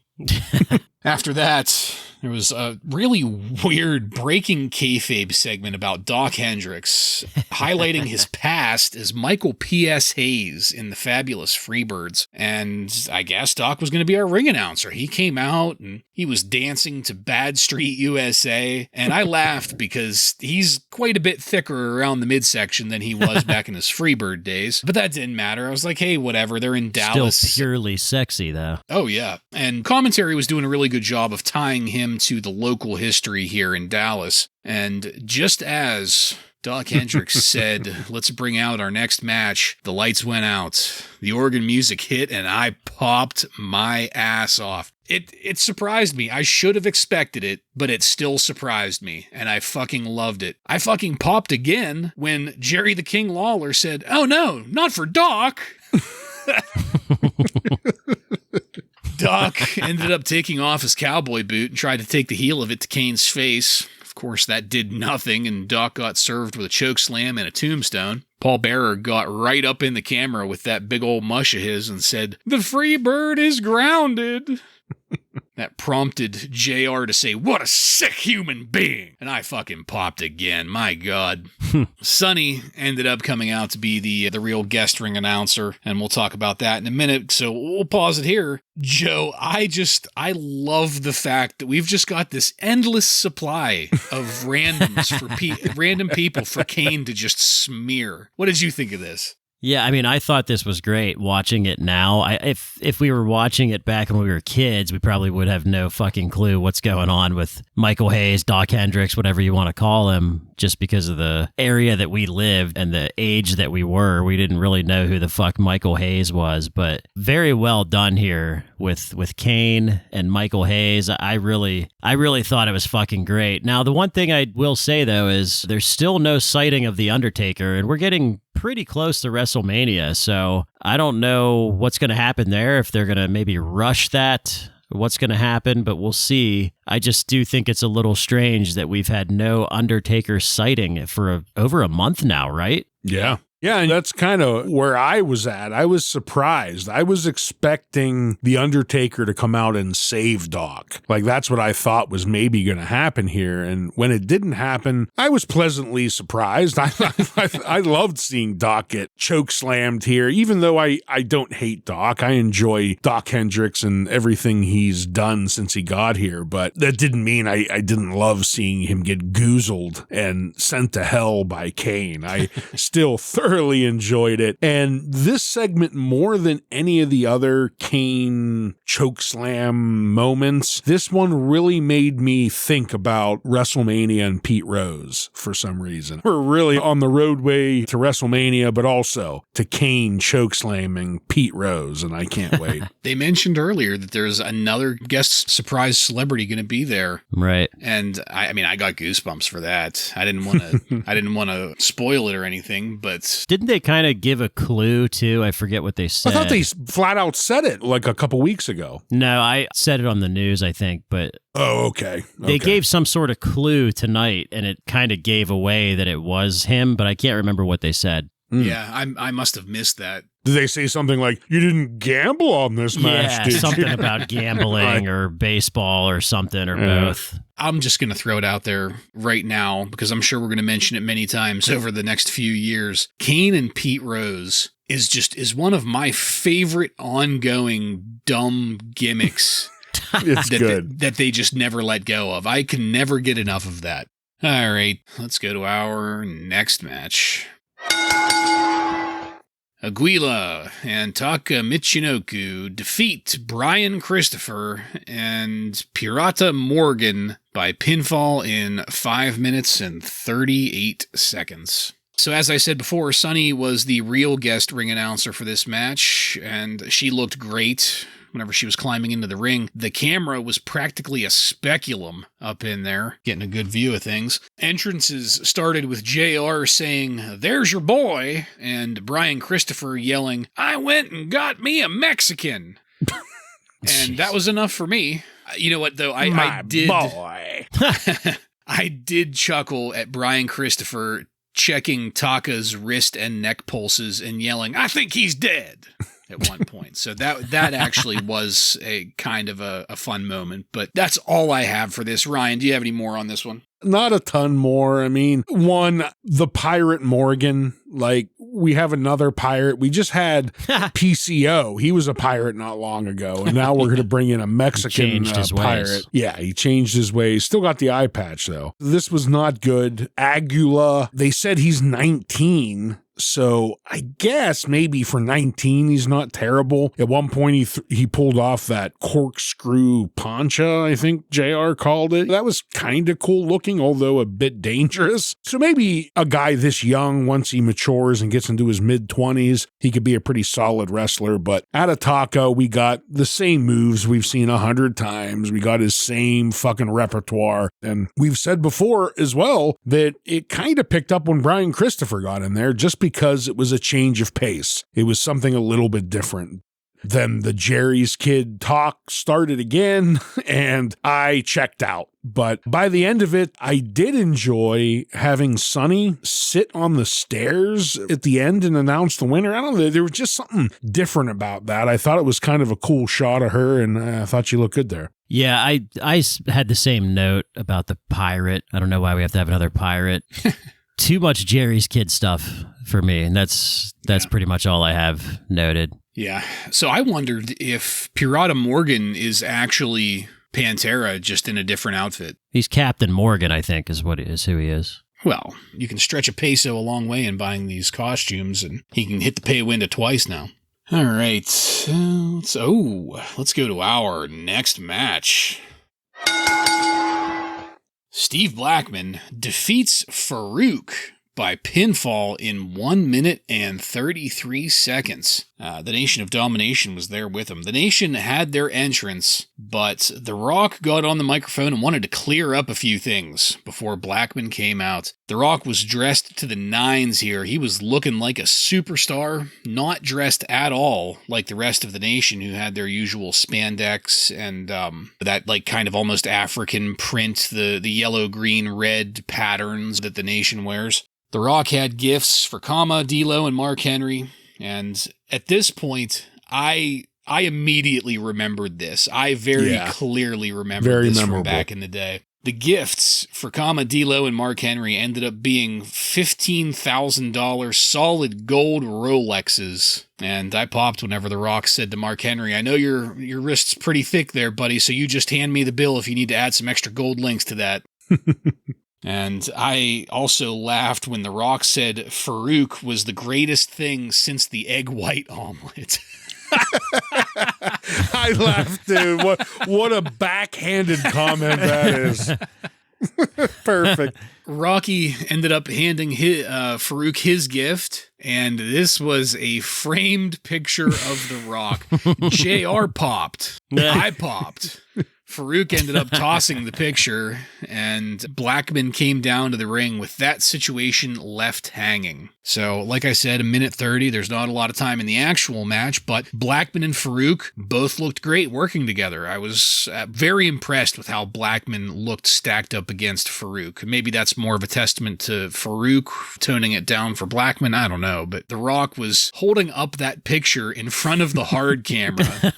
After that, there was a really weird breaking kayfabe segment about Doc Hendricks, highlighting his past as Michael P.S. Hayes in the Fabulous Freebirds. And I guess Doc was going to be our ring announcer. He came out and he was dancing to Bad Street USA. And I laughed because he's quite a bit thicker around the midsection than he was back in his Freebird days. But that didn't matter. I was like, hey, whatever. They're in Dallas. Still purely sexy, though. Oh, yeah. And commentary was doing a really good job of tying him to the local history here in Dallas. And just as Doc Hendricks said, let's bring out our next match, the lights went out, the organ music hit, and I popped my ass off. It surprised me. I should have expected it, but it still surprised me, and I fucking loved it. I fucking popped again when Jerry the King Lawler said, "Oh no, not for Doc." Doc ended up taking off his cowboy boot and tried to take the heel of it to Kane's face. Of course, that did nothing, and Doc got served with a choke slam and a tombstone. Paul Bearer got right up in the camera with that big old mush of his and said, "The free bird is grounded." That prompted JR to say, "What a sick human being." And I fucking popped again. My God. Sonny ended up coming out to be the real guest ring announcer, and we'll talk about that in a minute. So we'll pause it here. Joe, I love the fact that we've just got this endless supply of randoms for random people for Kane to just smear. What did you think of this? Yeah, I mean, I thought this was great watching it now. If we were watching it back when we were kids, we probably would have no fucking clue what's going on with Michael Hayes, Doc Hendricks, whatever you want to call him, just because of the area that we lived and the age that we were. We didn't really know who the fuck Michael Hayes was, but very well done here with Kane and Michael Hayes. I really thought it was fucking great. Now, the one thing I will say, though, is there's still no sighting of The Undertaker, and we're getting pretty close to WrestleMania, so I don't know what's going to happen there, if they're going to maybe rush that, what's going to happen, but we'll see. I just do think it's a little strange that we've had no Undertaker sighting for over a month now, right? Yeah. Yeah, and that's kind of where I was at. I was surprised. I was expecting The Undertaker to come out and save Doc. Like, that's what I thought was maybe going to happen here. And when it didn't happen, I was pleasantly surprised. I loved seeing Doc get choke slammed here, even though I don't hate Doc. I enjoy Doc Hendricks and everything he's done since he got here. But that didn't mean I didn't love seeing him get goozled and sent to hell by Kane. I still thoroughly enjoyed it. And this segment, more than any of the other Kane chokeslam moments, this one really made me think about WrestleMania and Pete Rose for some reason. We're really on the roadway to WrestleMania, but also to Kane chokeslamming Pete Rose, and I can't wait. They mentioned earlier that there's another guest surprise celebrity going to be there. Right. And I mean, I got goosebumps for that. I didn't want to spoil it or anything, but didn't they kind of give a clue too? I forget what they said. I thought they flat out said it like a couple weeks ago. No, I said it on the news, I think, but oh, okay. They gave some sort of clue tonight, and it kind of gave away that it was him, but I can't remember what they said. Yeah, I must have missed that. Did they say something like, "You didn't gamble on this match, did something you?" about gambling or baseball or something or both. I'm just going to throw it out there right now because I'm sure we're going to mention it many times over the next few years. Kane and Pete Rose is one of my favorite ongoing dumb gimmicks. It's good. That they just never let go of. I can never get enough of that. All right, let's go to our next match. Aguila and Taka Michinoku defeat Brian Christopher and Pirata Morgan by pinfall in 5 minutes and 38 seconds. So as I said before, Sunny was the real guest ring announcer for this match, and she looked great whenever she was climbing into the ring. The camera was practically a speculum up in there, getting a good view of things. Entrances started with JR saying, "There's your boy," and Brian Christopher yelling, "I went and got me a Mexican." And that was enough for me. You know what, though? I did boy. I did chuckle at Brian Christopher checking Taka's wrist and neck pulses and yelling, "I think he's dead," at one point. So that actually was a kind of a fun moment, but that's all I have for this. Ryan, do you have any more on this one? Not a ton more. I mean, one, the Pirate Morgan, like, we have another pirate. We just had PCO. He was a pirate not long ago, and now we're going to bring in a Mexican pirate. Ways. Yeah, he changed his ways. Still got the eye patch, though. This was not good. Aguila, they said he's 19. So I guess maybe for 19, he's not terrible. At one point, he pulled off that corkscrew poncha, I think JR called it. That was kind of cool looking, although a bit dangerous. So maybe a guy this young, once he matures and gets into his mid-20s, he could be a pretty solid wrestler. But out of Taco, we got the same moves we've seen 100 times. We got his same fucking repertoire. And we've said before as well that it kind of picked up when Brian Christopher got in there, just because it was a change of pace. It was something a little bit different. Then the Jerry's Kid talk started again, and I checked out. But by the end of it, I did enjoy having Sunny sit on the stairs at the end and announce the winner. I don't know, there was just something different about that. I thought it was kind of a cool shot of her, and I thought she looked good there. Yeah, I had the same note about the pirate. I don't know why we have to have another pirate. Too much Jerry's Kid stuff for me, and that's pretty much all I have noted. Yeah. So I wondered if Pirata Morgan is actually Pantera, just in a different outfit. He's Captain Morgan, I think, is who he is. Well, you can stretch a peso a long way in buying these costumes, and he can hit the pay window twice now. All right. Let's go to our next match. Steve Blackman defeats Farouk by pinfall in 1 minute and 33 seconds. The Nation of Domination was there with him. The Nation had their entrance, but The Rock got on the microphone and wanted to clear up a few things before Blackman came out. The Rock was dressed to the nines here. He was looking like a superstar, not dressed at all like the rest of the Nation, who had their usual spandex and that like kind of almost African print, the yellow, green, red patterns that the Nation wears. The Rock had gifts for Kama, D'Lo, and Mark Henry, and at this point, I immediately remembered this. I very clearly remembered this from back in the day. The gifts for Kama, D'Lo, and Mark Henry ended up being $15,000 solid gold Rolexes, and I popped whenever The Rock said to Mark Henry, "I know your wrist's pretty thick there, buddy, so you just hand me the bill if you need to add some extra gold links to that." And I also laughed when The Rock said Farouk was the greatest thing since the egg white omelet. I laughed, dude. What a backhanded comment that is. Perfect. Rocky ended up handing Farouk his gift, and this was a framed picture of The Rock. JR popped. I popped. Farouk ended up tossing the picture, and Blackman came down to the ring with that situation left hanging. So, like I said, 1 minute 30, there's not a lot of time in the actual match, but Blackman and Farouk both looked great working together. I was very impressed with how Blackman looked stacked up against Farouk. Maybe that's more of a testament to Farouk toning it down for Blackman, I don't know, but The Rock was holding up that picture in front of the hard camera,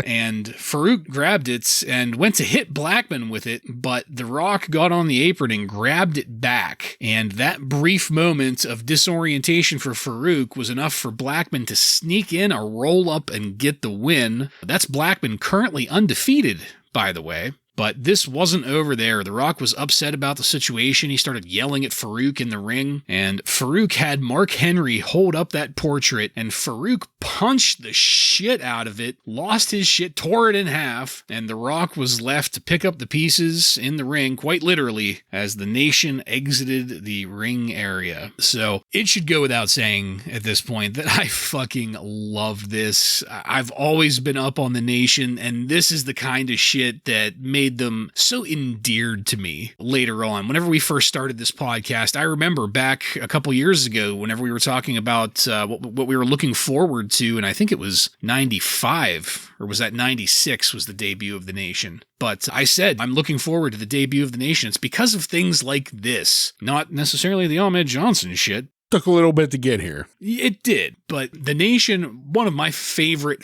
and Farouk grabbed it and went to hit Blackman with it, but The Rock got on the apron and grabbed it back, and that brief moment of disorientation for Farouk was enough for Blackman to sneak in a roll-up and get the win. That's Blackman currently undefeated, by the way. But this wasn't over there. The Rock was upset about the situation. He started yelling at Farouk in the ring, and Farouk had Mark Henry hold up that portrait, and Farouk punched the shit out of it, lost his shit, tore it in half, and The Rock was left to pick up the pieces in the ring, quite literally, as the Nation exited the ring area. So it should go without saying at this point that I fucking love this. I've always been up on the Nation, and this is the kind of shit that made them so endeared to me later on. Whenever we first started this podcast, I remember back a couple years ago, whenever we were talking about what we were looking forward to, and I think it was 95, or was that 96 was the debut of the Nation. But I said, I'm looking forward to the debut of the Nation. It's because of things like this, not necessarily the Ahmed Johnson shit. Took a little bit to get here. It did, but the Nation, one of my favorite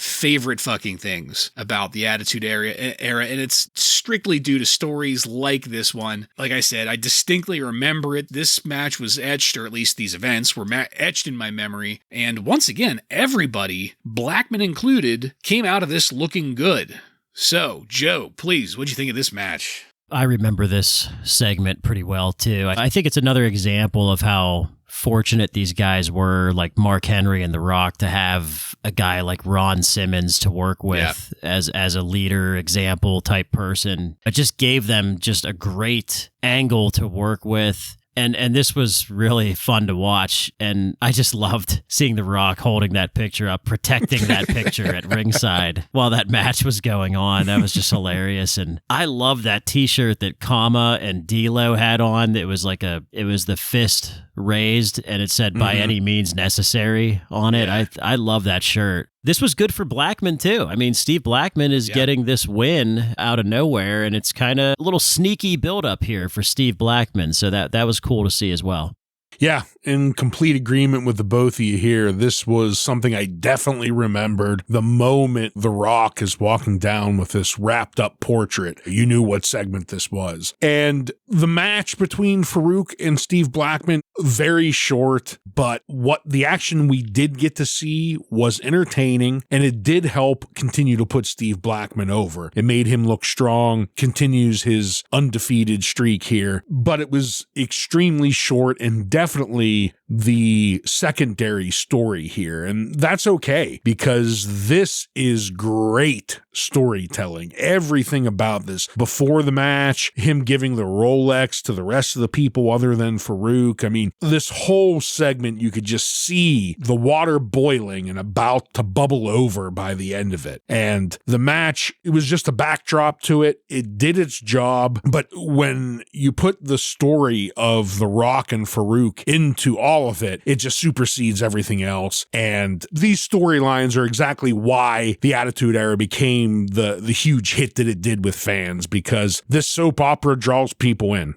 fucking things about the Attitude Era, and it's strictly due to stories like this one. Like I said, I distinctly remember it. This match was etched, or at least these events were etched in my memory. And once again, everybody, Blackman included, came out of this looking good. So, Joe, please, what'd you think of this match? I remember this segment pretty well, too. I think it's another example of how fortunate these guys were, like Mark Henry and The Rock, to have a guy like Ron Simmons to work with as a leader, example type person. It just gave them just a great angle to work with. And this was really fun to watch, and I just loved seeing The Rock holding that picture up, protecting that picture at ringside while that match was going on. That was just hilarious, and I love that T-shirt that Kama and D'Lo had on. It was the fist raised, and it said "by any means necessary" on it. I love that shirt. This was good for Blackman, too. I mean, Steve Blackman is getting this win out of nowhere, and it's kind of a little sneaky build-up here for Steve Blackman, so that was cool to see as well. Yeah, in complete agreement with the both of you here. This was something I definitely remembered. The moment The Rock is walking down with this wrapped up portrait, you knew what segment this was. And the match between Farouk and Steve Blackman, very short, but what the action we did get to see was entertaining, and it did help continue to put Steve Blackman over. It made him look strong, continues his undefeated streak here, but it was extremely short and definitely the secondary story here. And that's okay, because this is great storytelling. Everything about this, before the match, him giving the Rolex to the rest of the people other than Farouk. I mean, this whole segment, you could just see the water boiling and about to bubble over by the end of it. And the match, it was just a backdrop to it. It did its job. But when you put the story of The Rock and Farouk into all of it, it just supersedes everything else. And these storylines are exactly why the Attitude Era became the huge hit that it did with fans, because this soap opera draws people in.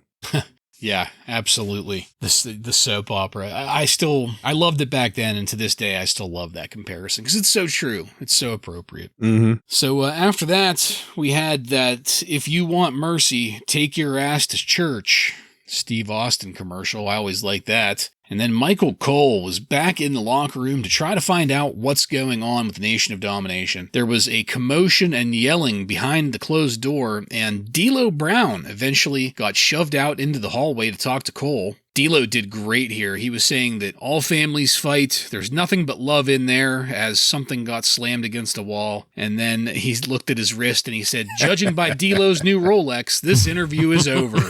Yeah, absolutely. The soap opera. I loved it back then, and to this day, I still love that comparison because it's so true. It's so appropriate. Mm-hmm. So after that, we had that "If you want mercy, take your ass to church" Steve Austin commercial. I always like that. And then Michael Cole was back in the locker room to try to find out what's going on with the Nation of Domination. There was a commotion and yelling behind the closed door, and D'Lo Brown eventually got shoved out into the hallway to talk to Cole. D'Lo did great here. He was saying that all families fight. There's nothing but love in there, as something got slammed against a wall. And then he looked at his wrist and he said, "Judging by D'Lo's new Rolex, this interview is over."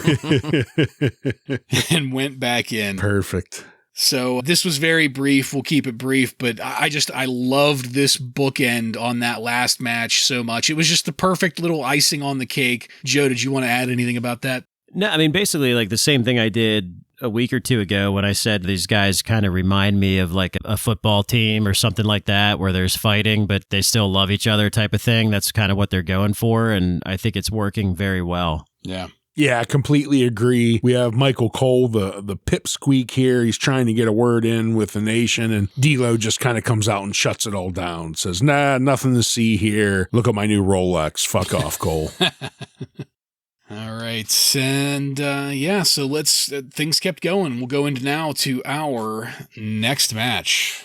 And went back in. Perfect. So this was very brief. We'll keep it brief, but I loved this bookend on that last match so much. It was just the perfect little icing on the cake. Joe, did you want to add anything about that? No, I mean, basically like the same thing I did a week or two ago when I said these guys kind of remind me of like a football team or something like that, where there's fighting, but they still love each other type of thing. That's kind of what they're going for. And I think it's working very well. Yeah. Yeah, I completely agree. We have Michael Cole, the pipsqueak here. He's trying to get a word in with the Nation, and D'Lo just kind of comes out and shuts it all down. Says, "Nah, nothing to see here. Look at my new Rolex. Fuck off, Cole." All right. And so let's, things kept going. We'll go into now to our next match.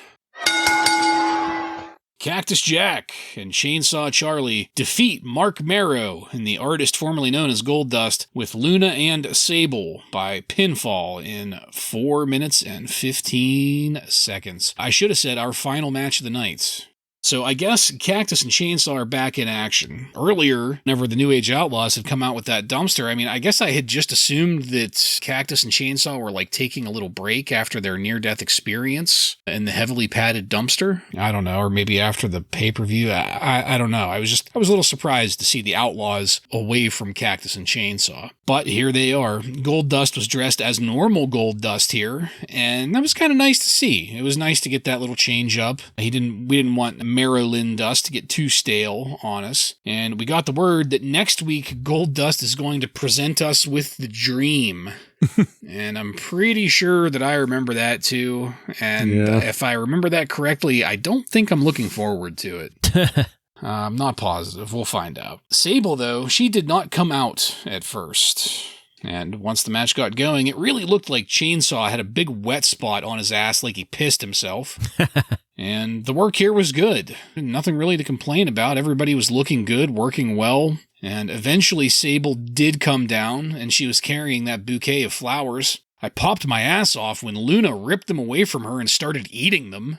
Cactus Jack and Chainsaw Charlie defeat Mark Marrow and the artist formerly known as Goldust with Luna and Sable by pinfall in 4 minutes and 15 seconds. I should have said our final match of the night. So I guess Cactus and Chainsaw are back in action. Earlier, whenever the New Age Outlaws had come out with that dumpster, I mean, I guess I had just assumed that Cactus and Chainsaw were like taking a little break after their near-death experience in the heavily padded dumpster. I don't know, or maybe after the pay-per-view. I don't know. I was a little surprised to see the Outlaws away from Cactus and Chainsaw. But here they are. Goldust was dressed as normal Goldust here, and that was kind of nice to see. It was nice to get that little change up. We didn't want Marilyn Dust to get too stale on us. And we got the word that next week Goldust is going to present us with the Dream. And I'm pretty sure that I remember that too. And if I remember that correctly, I don't think I'm looking forward to it. I'm not positive. We'll find out. Sable, though, she did not come out at first. And once the match got going, it really looked like Chainsaw had a big wet spot on his ass like he pissed himself. And the work here was good. Nothing really to complain about. Everybody was looking good, working well. And eventually Sable did come down, and she was carrying that bouquet of flowers. I popped my ass off when Luna ripped them away from her and started eating them.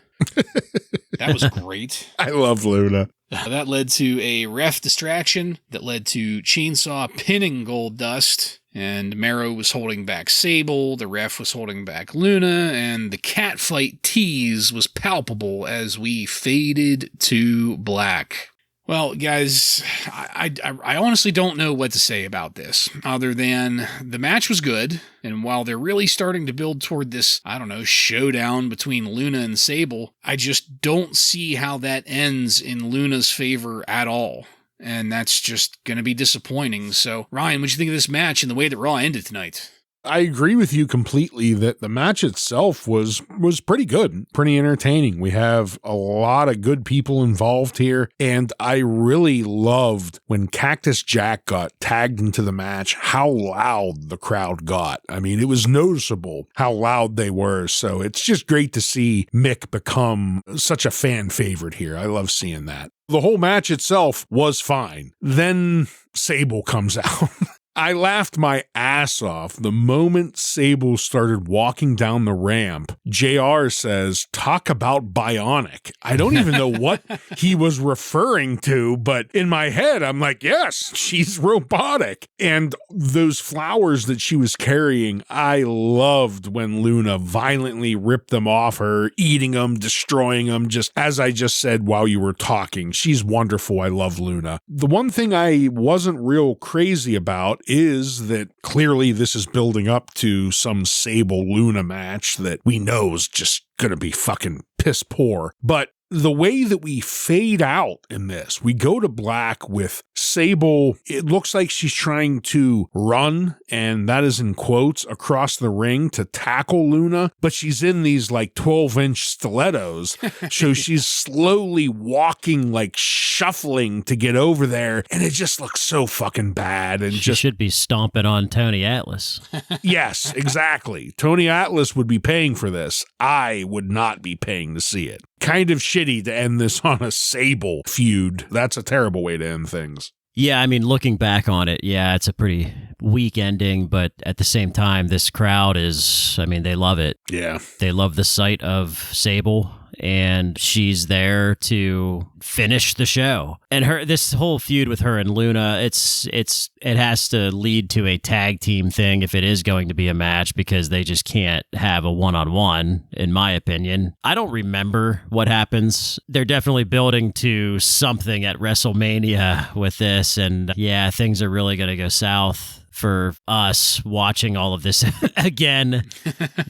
That was great. I love Luna. That led to a ref distraction that led to Chainsaw pinning Goldust. And Mero was holding back Sable, the ref was holding back Luna, and the catfight tease was palpable as we faded to black. Well, guys, I honestly don't know what to say about this, other than the match was good, and while they're really starting to build toward this, showdown between Luna and Sable, I just don't see how that ends in Luna's favor at all. And that's just going to be disappointing. So, Ryan, what'd you think of this match and the way that Raw ended tonight? I agree with you completely that the match itself was pretty good, pretty entertaining. We have a lot of good people involved here, and I really loved when Cactus Jack got tagged into the match, how loud the crowd got. I mean, it was noticeable how loud they were, so it's just great to see Mick become such a fan favorite here. I love seeing that. The whole match itself was fine. Then Sable comes out. I laughed my ass off the moment Sable started walking down the ramp. JR says, talk about bionic. I don't even know what he was referring to, but in my head, I'm like, yes, she's robotic. And those flowers that she was carrying, I loved when Luna violently ripped them off her, eating them, destroying them, just as I just said while you were talking. She's wonderful. I love Luna. The one thing I wasn't real crazy about is that clearly this is building up to some Sable Luna match that we know is just gonna be fucking piss poor. But the way that we fade out in this, we go to black with Sable. It looks like she's trying to run, and that is in quotes, across the ring to tackle Luna, but she's in these like 12-inch stilettos. So she's slowly walking, like shuffling to get over there, and it just looks so fucking bad. And she should be stomping on Tony Atlas. Yes, exactly. Tony Atlas would be paying for this. I would not be paying to see it. Kind of shitty to end this on a Sable feud. That's a terrible way to end things. Yeah, I mean, looking back on it, yeah, it's a pretty weak ending, but at the same time, this crowd they love it. Yeah. They love the sight of Sable, and she's there to finish the show. And this whole feud with her and Luna, it has to lead to a tag team thing if it is going to be a match, because they just can't have a one-on-one, in my opinion. I don't remember what happens. They're definitely building to something at WrestleMania with this, and yeah, things are really going to go south for us watching all of this again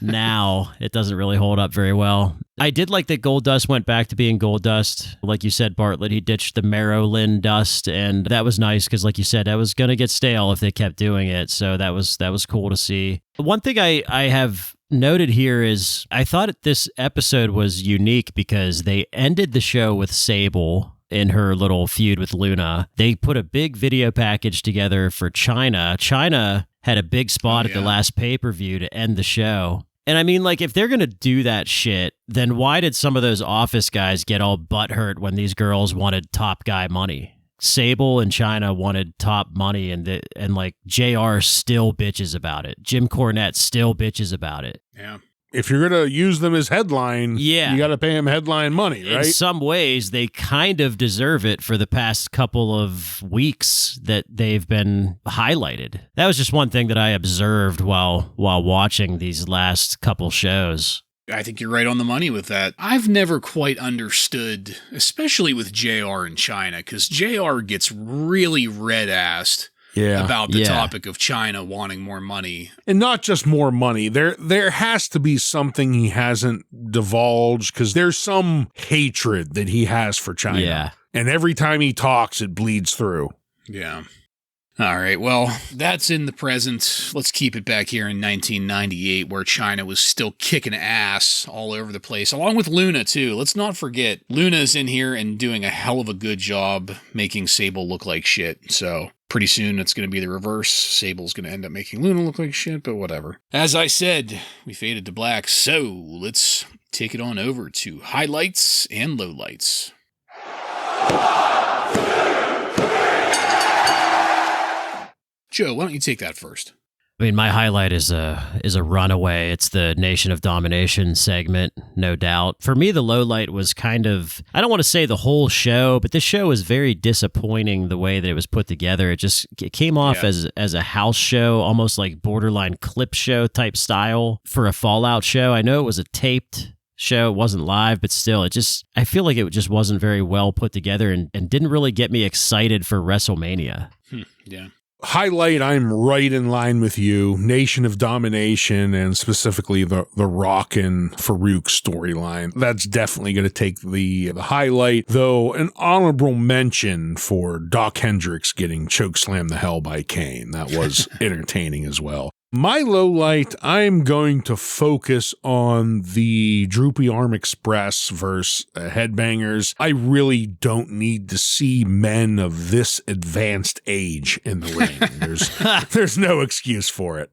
now. It doesn't really hold up very well. I did like that Goldust went back to being Goldust. Like you said, Bartlett, he ditched the Marilyn dust, and that was nice because, like you said, that was going to get stale if they kept doing it. So that was cool to see. One thing I have noted here is I thought this episode was unique because they ended the show with Sable in her little feud with Luna. They put a big video package together for Chyna. Chyna had a big spot at the last pay-per-view to end the show. And I mean, like, if they're going to do that shit, then why did some of those office guys get all butthurt when these girls wanted top guy money? Sable and Chyna wanted top money, and like JR still bitches about it. Jim Cornette still bitches about it. Yeah. If you're going to use them as headline, you got to pay them headline money, right? In some ways, they kind of deserve it for the past couple of weeks that they've been highlighted. That was just one thing that I observed while watching these last couple shows. I think you're right on the money with that. I've never quite understood, especially with JR and Chyna, because JR gets really red-assed. About the topic of Chyna wanting more money. And not just more money. There has to be something he hasn't divulged, because there's some hatred that he has for Chyna. Yeah. And every time he talks, it bleeds through. Yeah. All right, well, that's in the present. Let's keep it back here in 1998, where Chyna was still kicking ass all over the place, along with Luna, too. Let's not forget, Luna's in here and doing a hell of a good job making Sable look like shit, so pretty soon it's going to be the reverse. Sable's going to end up making Luna look like shit, but whatever. As I said, we faded to black, so let's take it on over to highlights and lowlights. Joe, why don't you take that first? I mean, my highlight is a runaway. It's the Nation of Domination segment, no doubt. For me, the low light was kind of, I don't want to say the whole show, but this show was very disappointing the way that it was put together. It came off as a house show, almost like borderline clip show type style for a Fallout show. I know it was a taped show, it wasn't live, but still, I feel like it just wasn't very well put together and didn't really get me excited for WrestleMania. Yeah. Highlight, I'm right in line with you. Nation of Domination, and specifically the Rock and Farouk storyline. That's definitely going to take the highlight, though an honorable mention for Doc Hendricks getting chokeslammed the hell by Kane. That was entertaining as well. My low light, I'm going to focus on the Droopy Arm Express versus Headbangers. I really don't need to see men of this advanced age in the ring. There's no excuse for it.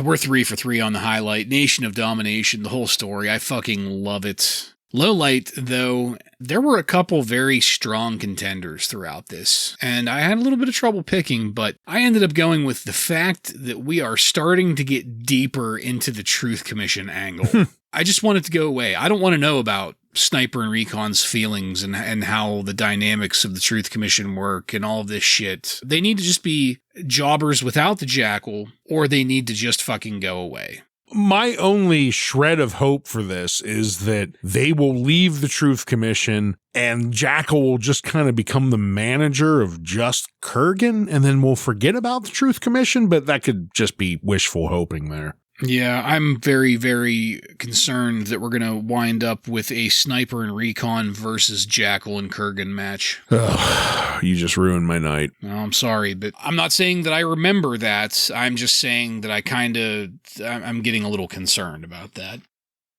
We're 3 for 3 on the highlight. Nation of Domination, the whole story. I fucking love it. Low light, though, there were a couple very strong contenders throughout this, and I had a little bit of trouble picking, but I ended up going with the fact that we are starting to get deeper into the Truth Commission angle. I just want it to go away. I don't want to know about Sniper and Recon's feelings and how the dynamics of the Truth Commission work and all of this shit. They need to just be jobbers without the Jackyl, or they need to just fucking go away. My only shred of hope for this is that they will leave the Truth Commission and Jackyl will just kind of become the manager of just Kurgan, and then we'll forget about the Truth Commission, but that could just be wishful hoping there. Yeah, I'm very, very concerned that we're going to wind up with a Sniper and Recon versus Jackyl and Kurgan match. Ugh, you just ruined my night. No, I'm sorry, but I'm not saying that I remember that. I'm just saying that I'm getting a little concerned about that.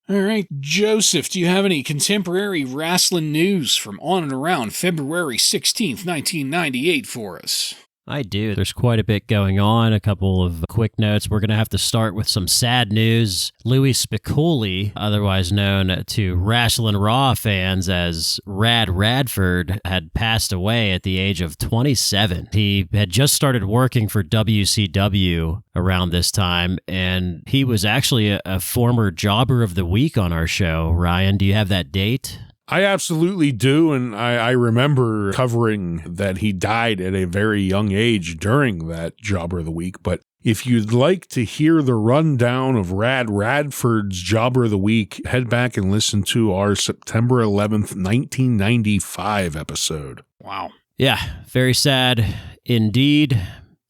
All right, Joseph, do you have any contemporary wrestling news from on and around February 16th, 1998 for us? I do. There's quite a bit going on. A couple of quick notes. We're going to have to start with some sad news. Louis Spicolli, otherwise known to Wrasslin Raw fans as Rad Radford, had passed away at the age of 27. He had just started working for WCW around this time, and he was actually a former Jobber of the Week on our show. Ryan, do you have that date? I absolutely do, and I remember covering that he died at a very young age during that Jobber of the Week, but if you'd like to hear the rundown of Rad Radford's Jobber of the Week, head back and listen to our September 11th, 1995 episode. Wow. Yeah, very sad indeed.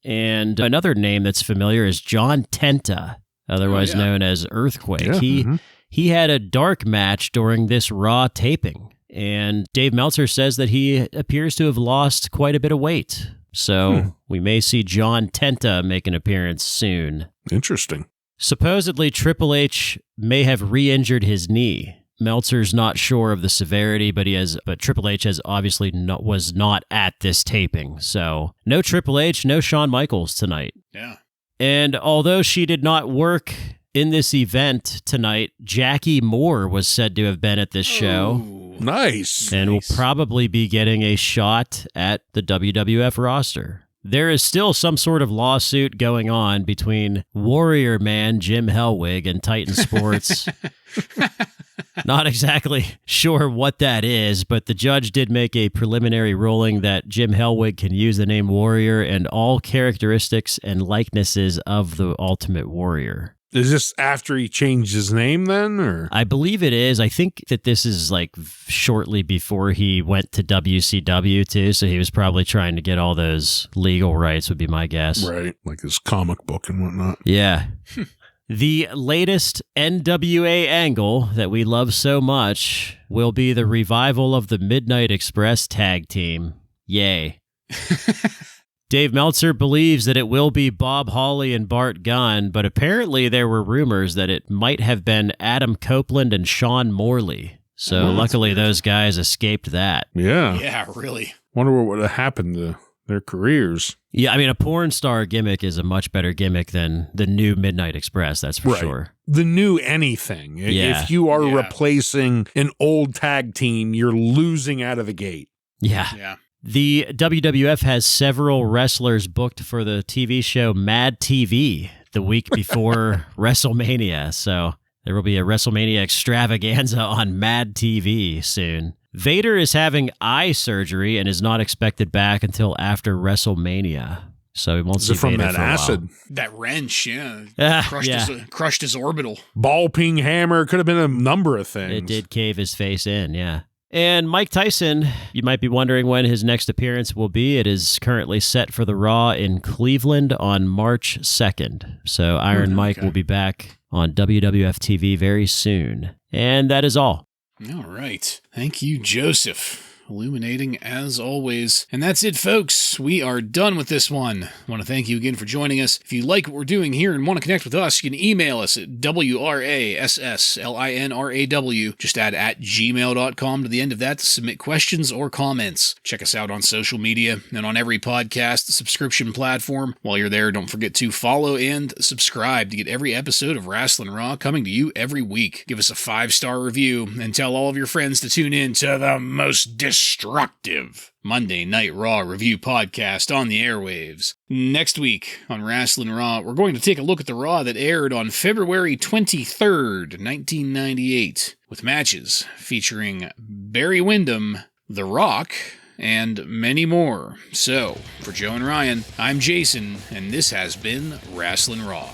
And another name that's familiar is John Tenta, otherwise known as Earthquake. Yeah, He had a dark match during this Raw taping, and Dave Meltzer says that he appears to have lost quite a bit of weight. So we may see John Tenta make an appearance soon. Interesting. Supposedly, Triple H may have re-injured his knee. Meltzer's not sure of the severity, but Triple H was not at this taping. So no Triple H, no Shawn Michaels tonight. Yeah. And although she did not work in this event tonight, Jackie Moore was said to have been at this show. Nice. And will probably be getting a shot at the WWF roster. There is still some sort of lawsuit going on between Warrior Man Jim Hellwig and Titan Sports. Not exactly sure what that is, but the judge did make a preliminary ruling that Jim Hellwig can use the name Warrior and all characteristics and likenesses of the Ultimate Warrior. Is this after he changed his name then, or? I believe it is. I think that this is like shortly before he went to WCW too, so he was probably trying to get all those legal rights would be my guess. Right, like his comic book and whatnot. Yeah. The latest NWA angle that we love so much will be the revival of the Midnight Express tag team. Yay. Dave Meltzer believes that it will be Bob Holly and Bart Gunn, but apparently there were rumors that it might have been Adam Copeland and Sean Morley. So luckily those guys escaped that. Yeah. Yeah, really. Wonder what would have happened to their careers. Yeah, I mean, a porn star gimmick is a much better gimmick than the new Midnight Express, that's for sure. The new anything. Yeah. If you are replacing an old tag team, you're losing out of the gate. Yeah. The WWF has several wrestlers booked for the TV show Mad TV the week before WrestleMania. So there will be a WrestleMania extravaganza on Mad TV soon. Vader is having eye surgery and is not expected back until after WrestleMania. So we won't see from Vader that for a while. acid. That wrench, crushed his orbital. Ball peen hammer. Could have been a number of things. It did cave his face in, yeah. And Mike Tyson, you might be wondering when his next appearance will be. It is currently set for the Raw in Cleveland on March 2nd. So Iron Mike will be back on WWF TV very soon. And that is all. All right. Thank you, Joseph. Illuminating as always. And that's it, folks. We are done with this one. I want to thank you again for joining us. If you like what we're doing here and want to connect with us, you can email us at WRASSLINRAW. Just add @gmail.com to the end of that to submit questions or comments. Check us out on social media and on every podcast subscription platform. While you're there, don't forget to follow and subscribe to get every episode of Wrasslin Raw coming to you every week. Give us a 5-star review and tell all of your friends to tune in to the most destructive Monday Night Raw review podcast on the airwaves. Next week on Wrasslin Raw, we're going to take a look at the Raw that aired on February 23rd, 1998, with matches featuring Barry Windham, The Rock, and many more. So, for Joe and Ryan, I'm Jason, and this has been Wrasslin Raw.